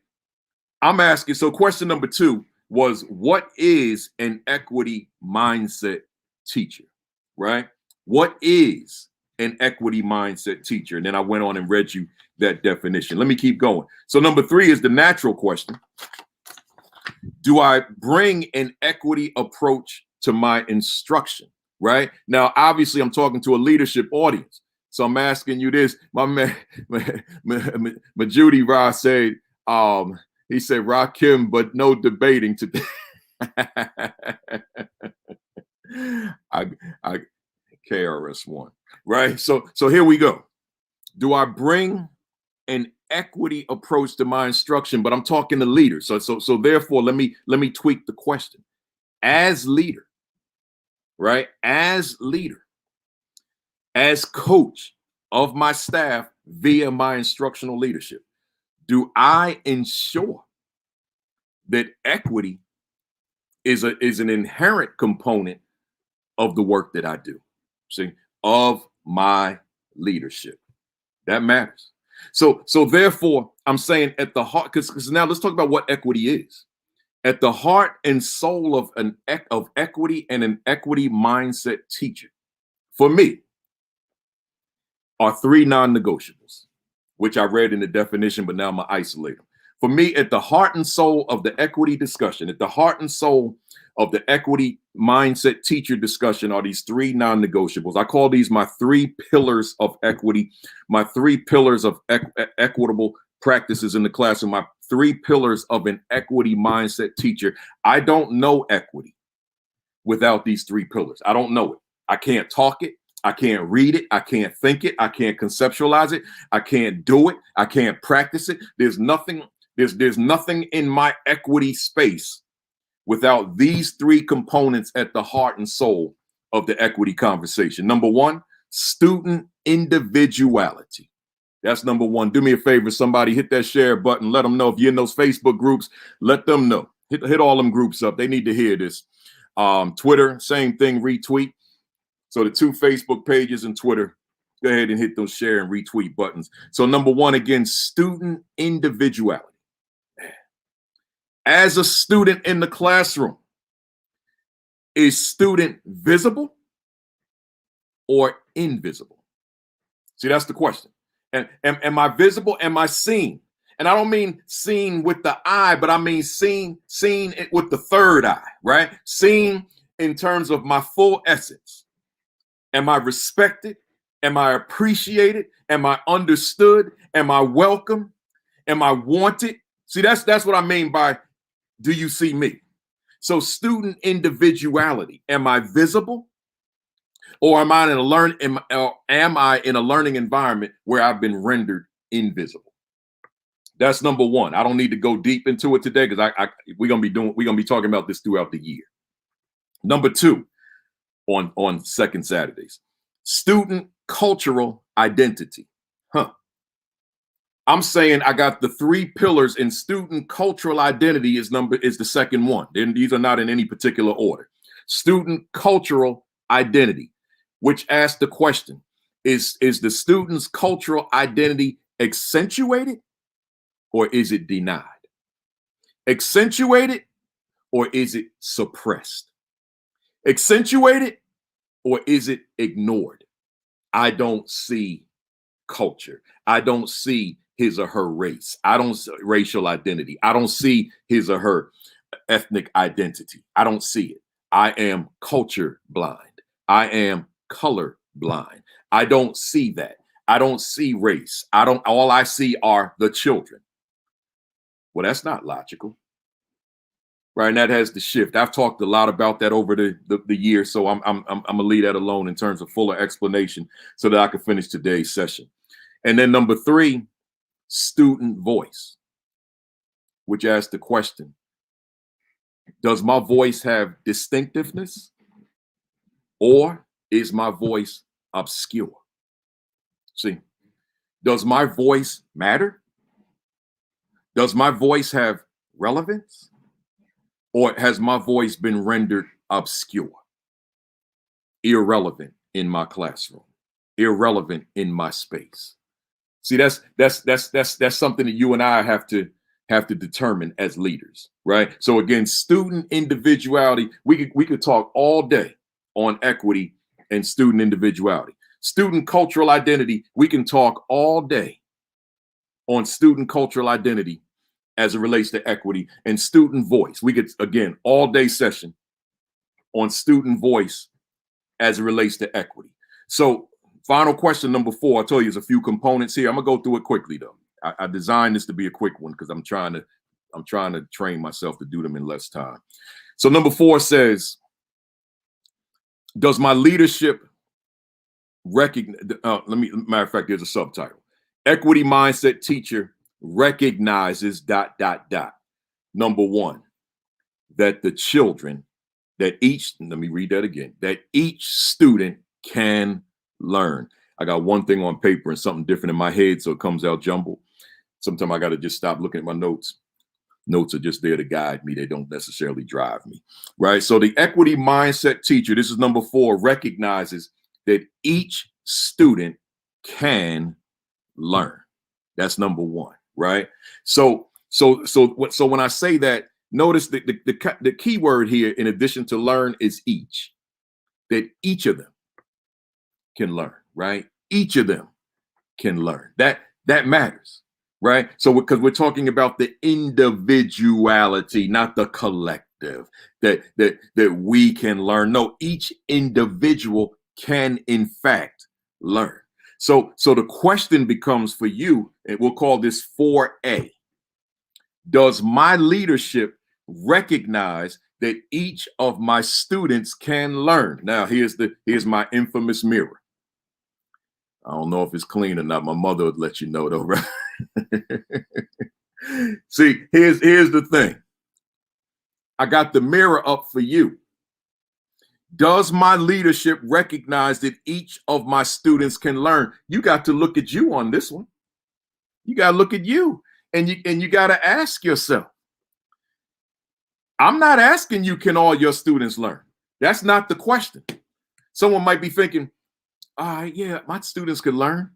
I'm asking, so question number 2 was, what is an equity mindset teacher, right? What is an equity mindset teacher? And then I went on and read you that definition. Let me keep going. So number 3 is the natural question. Do I bring an equity approach to my instruction, right? Now, obviously, I'm talking to a leadership audience. So I'm asking you this. My man, Judy Ross said, he said, Rakim, but no debating today. I KRS-One, right? So here we go. Do I bring an equity approach to my instruction? But I'm talking to leaders. So therefore, let me tweak the question. As leader, right? As leader, as coach of my staff via my instructional leadership, do I ensure that equity is an inherent component of the work that I do? See, of my leadership. That matters. So therefore, I'm saying at the heart, because now let's talk about what equity is. At the heart and soul of equity and an equity mindset teacher, for me, are 3 non-negotiables, which I read in the definition, but now I'm gonna isolate them. For me, at the heart and soul of the equity discussion, at the heart and soul of the equity mindset teacher discussion are these 3 non-negotiables. I call these my 3 pillars of equity, my 3 pillars of equitable practices in the classroom, my 3 pillars of an equity mindset teacher. I don't know equity without these 3 pillars. I don't know it. I can't talk it. I can't read it. I can't think it. I can't conceptualize it. I can't do it. I can't practice it. There's nothing in my equity space without these 3 components at the heart and soul of the equity conversation. Number 1, student individuality. That's number 1. Do me a favor, somebody hit that share button. Let them know. If you're in those Facebook groups, let them know. Hit all them groups up. They need to hear this. Twitter, same thing, retweet. So the 2 Facebook pages and Twitter, go ahead and hit those share and retweet buttons. So number 1, again, student individuality. As a student in the classroom, is student visible or invisible? See, that's the question. And am I visible? Am I seen? And I don't mean seen with the eye, but I mean seen it with the third eye, right? Seen in terms of my full essence. Am I respected? Am I appreciated? Am I understood? Am I welcome? Am I wanted? See, that's what I mean by, do you see me? So student individuality. Am I visible? Or am I in a learning environment where I've been rendered invisible? That's number 1. I don't need to go deep into it today because we're gonna be talking about this throughout the year. Number 2, on second Saturdays, student cultural identity. I'm saying I got the 3 pillars, and student cultural identity is the second one. And these are not in any particular order. Student cultural identity, which asks the question, is the student's cultural identity accentuated or is it denied? Accentuated or is it suppressed? Accentuated or is it ignored? I don't see culture. I don't see his or her race. I don't see racial identity. I don't see his or her ethnic identity. I don't see it. I am culture blind. I am color blind. I don't see that. I don't see race. All I see are the children. Well, that's not logical. Right. And that has to shift. I've talked a lot about that over the year. So I'm gonna leave that alone in terms of fuller explanation so that I can finish today's session. And then number 3, student voice, which asks the question, does my voice have distinctiveness or is my voice obscure? See, does my voice matter? Does my voice have relevance? Or has my voice been rendered obscure, irrelevant in my classroom, irrelevant in my space? See, that's something that you and I have to determine as leaders, right? So again, student individuality, we could talk all day on equity and student individuality. Student cultural identity, we can talk all day on student cultural identity as it relates to equity. And student voice, we could, again, all day session on student voice as it relates to equity. So final question number 4, I told you there's a few components here. I'm gonna go through it quickly though. I designed this to be a quick one because I'm trying to train myself to do them in less time. So number 4 says, does my leadership recognize, matter of fact, there's a subtitle. Equity mindset teacher recognizes ... Number 1, that the children, that each, let me read that again, that each student can learn. I got one thing on paper and something different in my head, so it comes out jumbled. Sometimes I got to just stop looking at my notes. Notes are just there to guide me. They don't necessarily drive me, right? So the equity mindset teacher, this is number 4, recognizes that each student can learn. That's number 1, right? So when I say that, notice that the key word here, in addition to learn, is each. That each of them can learn, right? Each of them can learn. That matters, right? So because we're talking about the individuality, not the collective, that we can learn. No, each individual can in fact learn. So the question becomes for you, and we'll call this 4A. Does my leadership recognize that each of my students can learn? Now, here's my infamous mirror. I don't know if it's clean or not. My mother would let you know though, right? See, here's the thing. I got the mirror up for you. Does my leadership recognize that each of my students can learn? You got to look at you on this one. You got to look at you, and you got to ask yourself. I'm not asking you, can all your students learn? That's not the question. Someone might be thinking, yeah, my students can learn.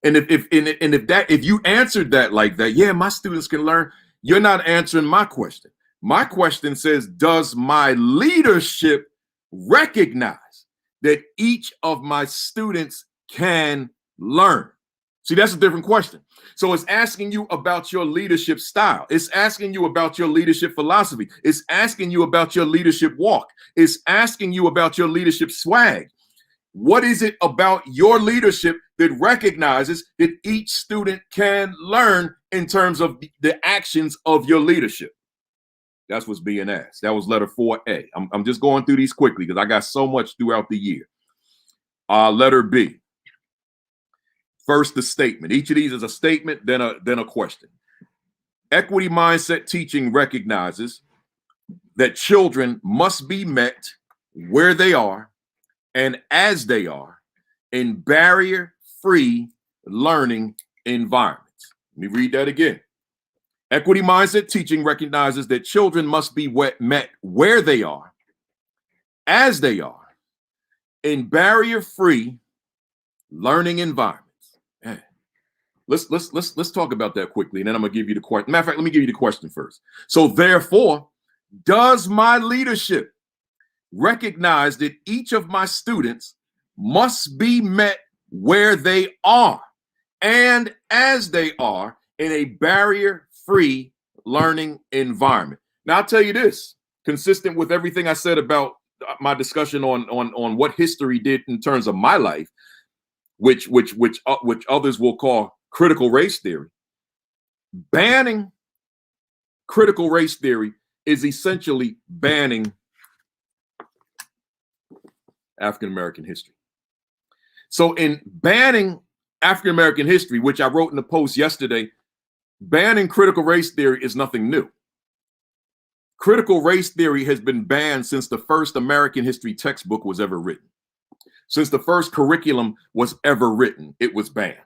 And if you answered that like that, yeah, my students can learn, you're not answering my question. My question says, does my leadership recognize that each of my students can learn? See, that's a different question. So it's asking you about your leadership style. It's asking you about your leadership philosophy. It's asking you about your leadership walk. It's asking you about your leadership swag. What is it about your leadership that recognizes that each student can learn in terms of the actions of your leadership? That's what's being asked. That was letter 4A. I'm just going through these quickly because I got so much throughout the year. Letter B. First, the statement. Each of these is a statement, then a question. Equity mindset teaching recognizes that children must be met where they are and as they are in barrier-free learning environments. Let me read that again. Equity mindset teaching recognizes that children must be met where they are, as they are, in barrier-free learning environments. Man. Let's talk about that quickly, and then I'm gonna give you the question. Matter of fact, let me give you the question first. So therefore, does my leadership recognize that each of my students must be met where they are and as they are in a barrier-free learning environment. Now, I'll tell you this, consistent with everything I said about my discussion on what history did in terms of my life, which others will call critical race theory. Banning critical race theory is essentially banning African American history. So in banning African American history, which I wrote in the post yesterday, banning critical race theory is nothing new. Critical race theory has been banned since the first American history textbook was ever written. Since the first curriculum was ever written, it was banned.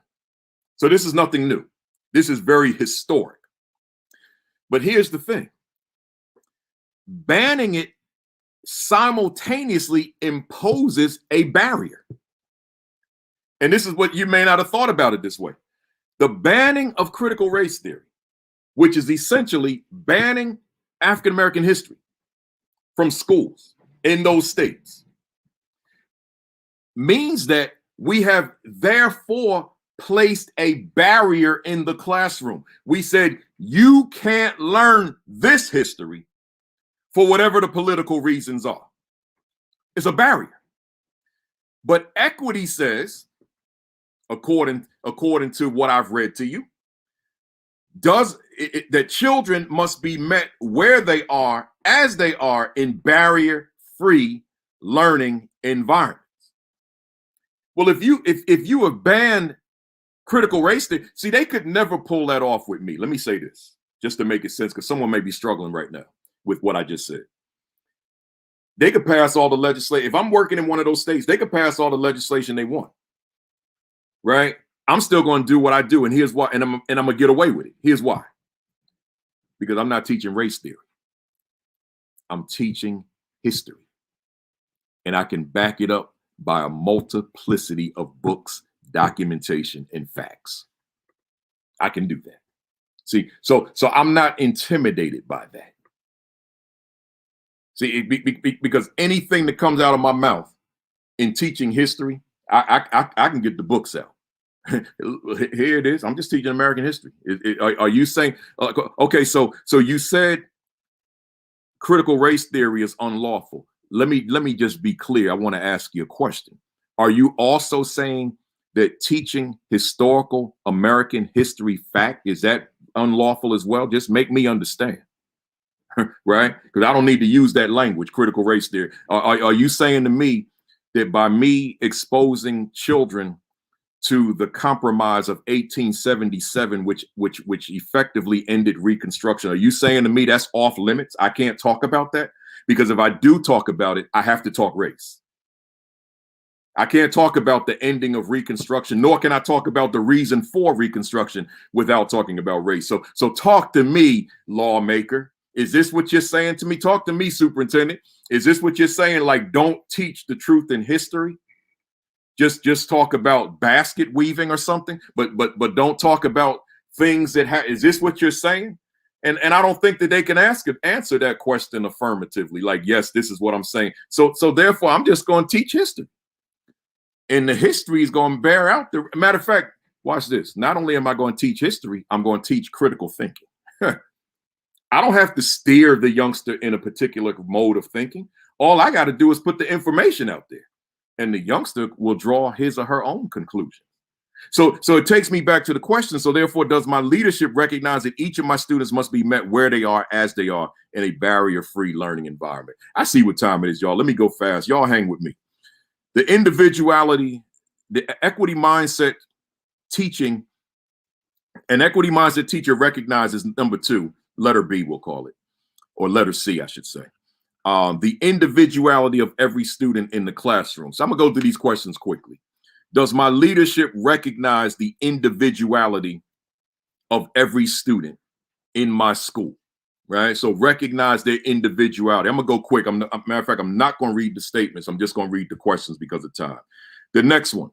So this is nothing new. This is very historic. But here's the thing. Banning it simultaneously imposes a barrier. And this is what you may not have thought about it this way. The banning of critical race theory, which is essentially banning African American history from schools in those states, means that we have therefore placed a barrier in the classroom. We said, you can't learn this history for whatever the political reasons are. It's a barrier. But equity says, according to what I've read to you, that children must be met where they are, as they are, in barrier-free learning environments. Well, if you have banned critical race theory, see, they could never pull that off with me. Let me say this, just to make it sense, because someone may be struggling right now with what I just said. They could pass all the legislation. If I'm working in one of those states, they could pass all the legislation they want, right? I'm still going to do what I do, and here's why. And I'm going to get away with it. Here's why. Because I'm not teaching race theory. I'm teaching history, and I can back it up by a multiplicity of books, documentation, and facts. I can do that. See, so I'm not intimidated by that. See, because anything that comes out of my mouth in teaching history, I can get the books out. Here it is. I'm just teaching American history. Are you saying, okay, so you said critical race theory is unlawful. Let me just be clear. I want to ask you a question. Are you also saying that teaching historical American history fact, is that unlawful as well? Just make me understand. Right? Because I don't need to use that language, critical race theory. Are you saying to me that by me exposing children to the compromise of 1877, which effectively ended Reconstruction, are you saying to me that's off limits? I can't talk about that? Because if I do talk about it, I have to talk race. I can't talk about the ending of Reconstruction, nor can I talk about the reason for Reconstruction without talking about race. So talk to me, lawmaker. Is this what you're saying to me? Talk to me, superintendent. Is this what you're saying? Like, don't teach the truth in history. Just talk about basket weaving or something, but don't talk about things that is this what you're saying? And I don't think that they can answer that question affirmatively. Like, yes, this is what I'm saying. So therefore, I'm just going to teach history. And the history is going to bear out. Matter of fact, watch this. Not only am I going to teach history, I'm going to teach critical thinking. I don't have to steer the youngster in a particular mode of thinking. All I got to do is put the information out there, and the youngster will draw his or her own conclusion. So it takes me back to the question. So therefore, does my leadership recognize that each of my students must be met where they are, as they are, in a barrier-free learning environment? I see what time it is, y'all. Let me go fast. Y'all hang with me. The individuality, the equity mindset teaching, an equity mindset teacher recognizes, number 2, letter B, we'll call it, or letter C, I should say. The individuality of every student in the classroom. So I'm gonna go through these questions quickly. Does my leadership recognize the individuality of every student in my school? Right? So recognize their individuality. I'm gonna go quick. Matter of fact, I'm not gonna read the statements. I'm just gonna read the questions because of time. The next one,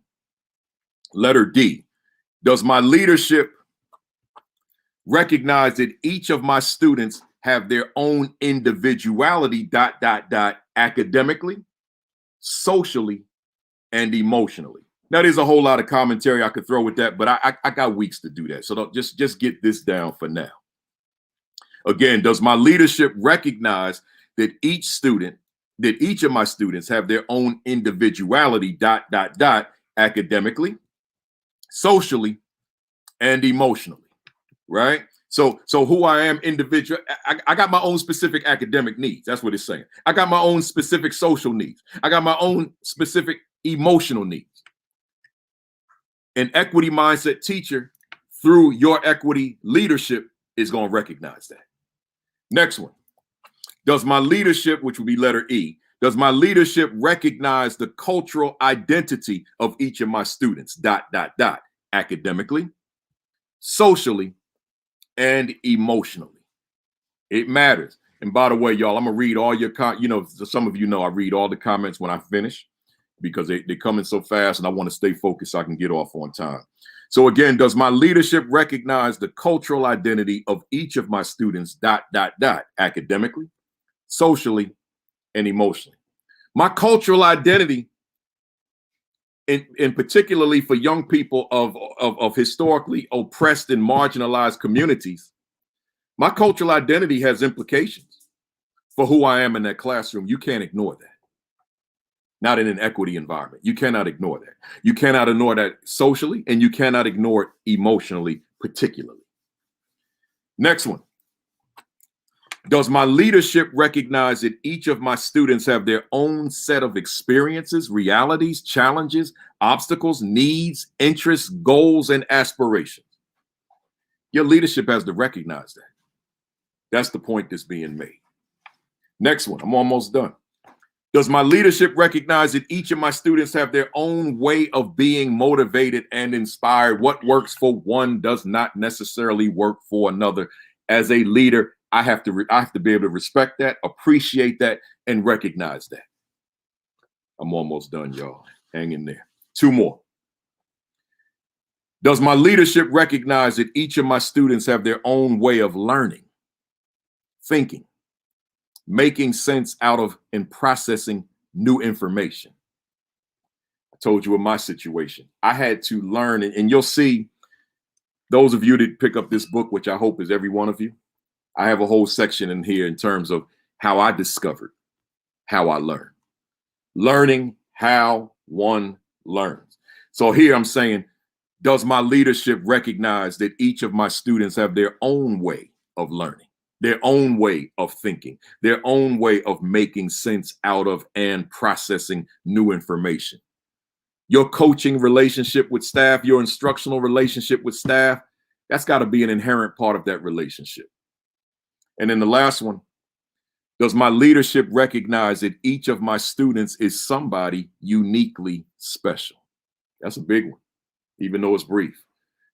letter D. Does my leadership recognize that each of my students have their own individuality, ... academically, socially, and emotionally? Now, there's a whole lot of commentary I could throw with that, but I got weeks to do that. So don't, just get this down for now. Again, does my leadership recognize that each of my students have their own individuality, academically, socially, and emotionally, right? So who I am individual, I got my own specific academic needs. That's what it's saying. I got my own specific social needs. I got my own specific emotional needs. An equity mindset teacher through your equity leadership is going to recognize that. Next one. Does my leadership, which would be letter E, does my leadership recognize the cultural identity of each of my students, academically, socially, and emotionally? It matters. And by the way, y'all, I'm going to read all your, some of you know I read all the comments when I finish because they're coming so fast and I want to stay focused so I can get off on time. So again, does my leadership recognize the cultural identity of each of my students, academically, socially, and emotionally? My cultural identity, in particularly for young people of historically oppressed and marginalized communities, my cultural identity has implications for who I am in that classroom. You can't ignore that. Not in an equity environment. You cannot ignore that. You cannot ignore that socially, and you cannot ignore it emotionally, particularly. Next one. Does my leadership recognize that each of my students have their own set of experiences, realities, challenges, obstacles, needs, interests, goals, and aspirations? Your leadership has to recognize that. That's the point that's being made. Next one. I'm almost done. Does my leadership recognize that each of my students have their own way of being motivated and inspired? What works for one does not necessarily work for another. As a leader, I have to be able to respect that, appreciate that, and recognize that. I'm almost done, y'all. Hang in there. Two more. Does my leadership recognize that each of my students have their own way of learning, thinking, making sense out of and processing new information? I told you in my situation, I had to learn, and you'll see those of you that pick up this book, which I hope is every one of you, I have a whole section in here in terms of how I discovered how I learned. Learning how one learns. So here I'm saying, does my leadership recognize that each of my students have their own way of learning, their own way of thinking, their own way of making sense out of and processing new information? Your coaching relationship with staff, your instructional relationship with staff, that's got to be an inherent part of that relationship. And then the last one, does my leadership recognize that each of my students is somebody uniquely special? That's a big one, even though it's brief.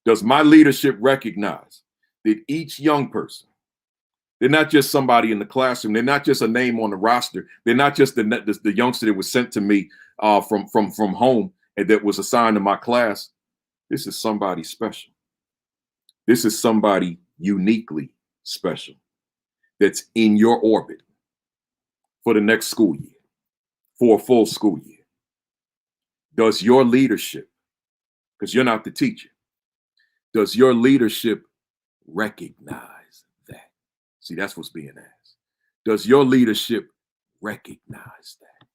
Does my leadership recognize that each young person, they're not just somebody in the classroom, they're not just a name on the roster, they're not just the youngster that was sent to me from home and that was assigned to my class. This is somebody special. This is somebody uniquely special that's in your orbit for the next school year, for a full school year. Does your leadership, because you're not the teacher, does your leadership recognize that? See, that's what's being asked. Does your leadership recognize that?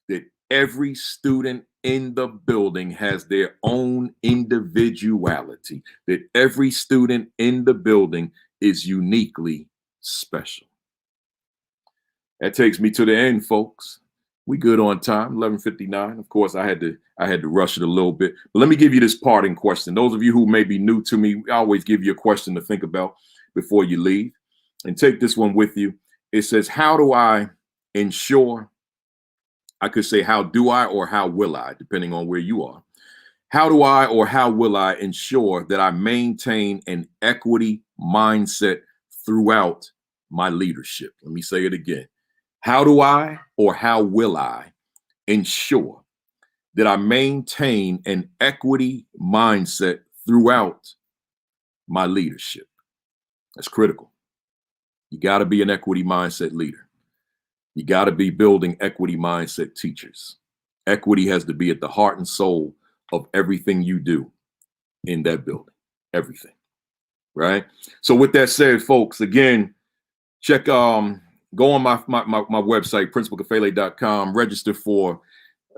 That every student in the building has their own individuality, that every student in the building is uniquely special. That takes me to the end, folks. We good on time, 11:59. Of course, I had to rush it a little bit. But let me give you this parting question. Those of you who may be new to me, I always give you a question to think about before you leave. And take this one with you. It says, how do I ensure, I could say how do I or how will I, depending on where you are. How do I or how will I ensure that I maintain an equity mindset throughout my leadership? Let me say it again. How do I or how will I ensure that I maintain an equity mindset throughout my leadership? That's critical. You got to be an equity mindset leader. You got to be building equity mindset teachers. Equity has to be at the heart and soul of everything you do in that building. Everything. Right. So with that said, folks, again, check go on my website, principalkafele.com, register for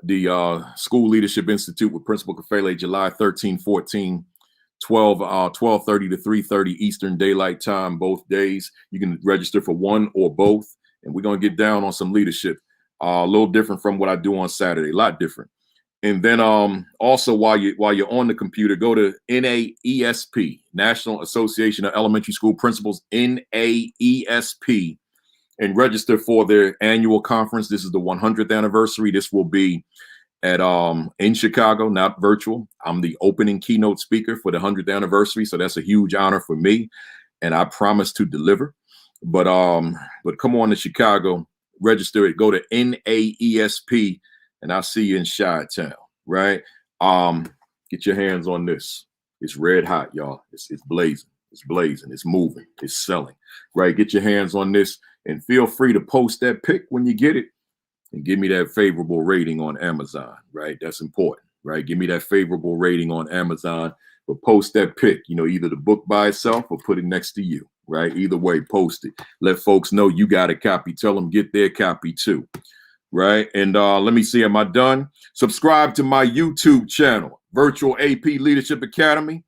the School Leadership Institute with Principal Kafele, July 13, 14, 12:30 to 3:30 Eastern Daylight Time, both days. You can register for one or both, and we're gonna get down on some leadership. A little different from what I do on Saturday, a lot different. And then also while you're on the computer, go to NAESP, National Association of Elementary School Principals, NAESP, and register for their annual conference. This is the 100th anniversary. This will be at in Chicago, not virtual. I'm the opening keynote speaker for the 100th anniversary, so that's a huge honor for me, and I promise to deliver. But come on to Chicago, register it. Go to NAESP, and I'll see you in Chi-Town. Right? Get your hands on this. It's red hot, y'all. It's blazing. It's blazing. It's moving. It's selling. Right? Get your hands on this, and feel free to post that pic when you get it. And give me that favorable rating on Amazon, right? That's important, right? Give me that favorable rating on Amazon, but post that pic, either the book by itself or put it next to you, right? Either way, post it. Let folks know you got a copy. Tell them get their copy too, right? And let me see, am I done? Subscribe to my YouTube channel, Virtual AP Leadership Academy.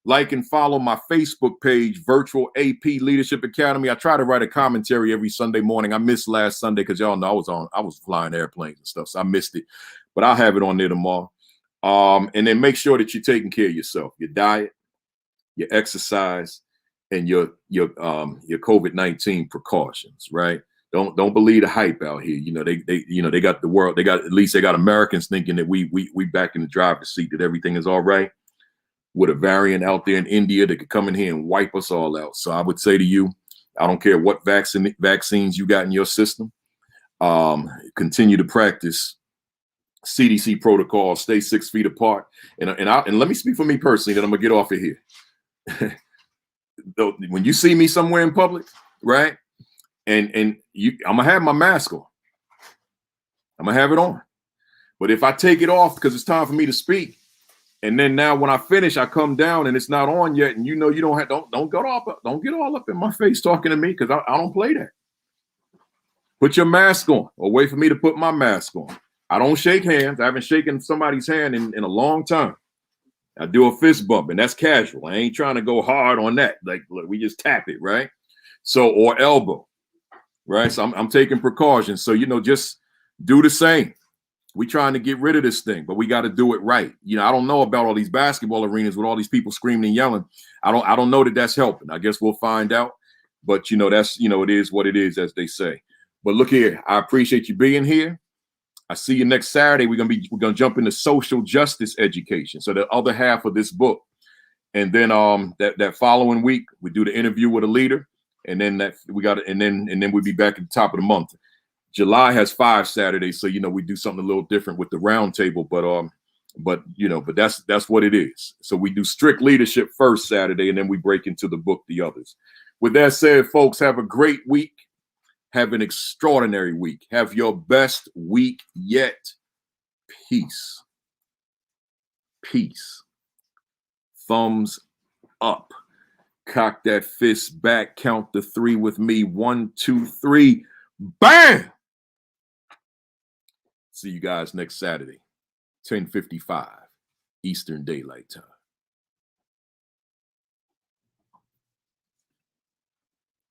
Like and follow my Facebook page, Virtual AP Leadership Academy. I try to write a commentary every Sunday morning. I missed last Sunday because y'all know I was flying airplanes and stuff, so I missed it. But I'll have it on there tomorrow. And then make sure that you're taking care of yourself, your diet, your exercise, and your COVID-19 precautions. Right? Don't believe the hype out here. They got the world. They got Americans thinking that we back in the driver's seat, that everything is all right. With a variant out there in India that could come in here and wipe us all out. So I would say to you, I don't care what vaccines you got in your system, continue to practice CDC protocol, stay 6 feet apart. And let me speak for me personally, then I'm gonna get off of here. When you see me somewhere in public, right? And I'm gonna have my mask on. I'm gonna have it on. But if I take it off because it's time for me to speak, and then now when I finish, I come down and it's not on yet. And you don't get all up in my face talking to me, because I don't play that. Put your mask on, or wait for me to put my mask on. I don't shake hands. I haven't shaken somebody's hand in a long time. I do a fist bump, and that's casual. I ain't trying to go hard on that. Like we just tap it, right? So, or elbow, right? So I'm taking precautions. So, just do the same. We trying to get rid of this thing, but we got to do it right. I don't know about all these basketball arenas with all these people screaming and yelling. I don't know that that's helping. I guess we'll find out. But that's it is what it is, as they say. But look here, I appreciate you being here. I see you next Saturday. We're gonna jump into social justice education, so the other half of this book. And then that following week we do the interview with a leader, and then and then we'll be back at the top of the month. July has 5 Saturdays, so we do something a little different with the round table, but that's what it is. So we do strict leadership first Saturday, and then we break into the book the others. With that said, folks, have a great week. Have an extraordinary week. Have your best week yet. Peace. Peace. Thumbs up. Cock that fist back. Count to 3 with me. 1, 2, 3. Bam! See you guys next Saturday, 10:55 Eastern Daylight Time.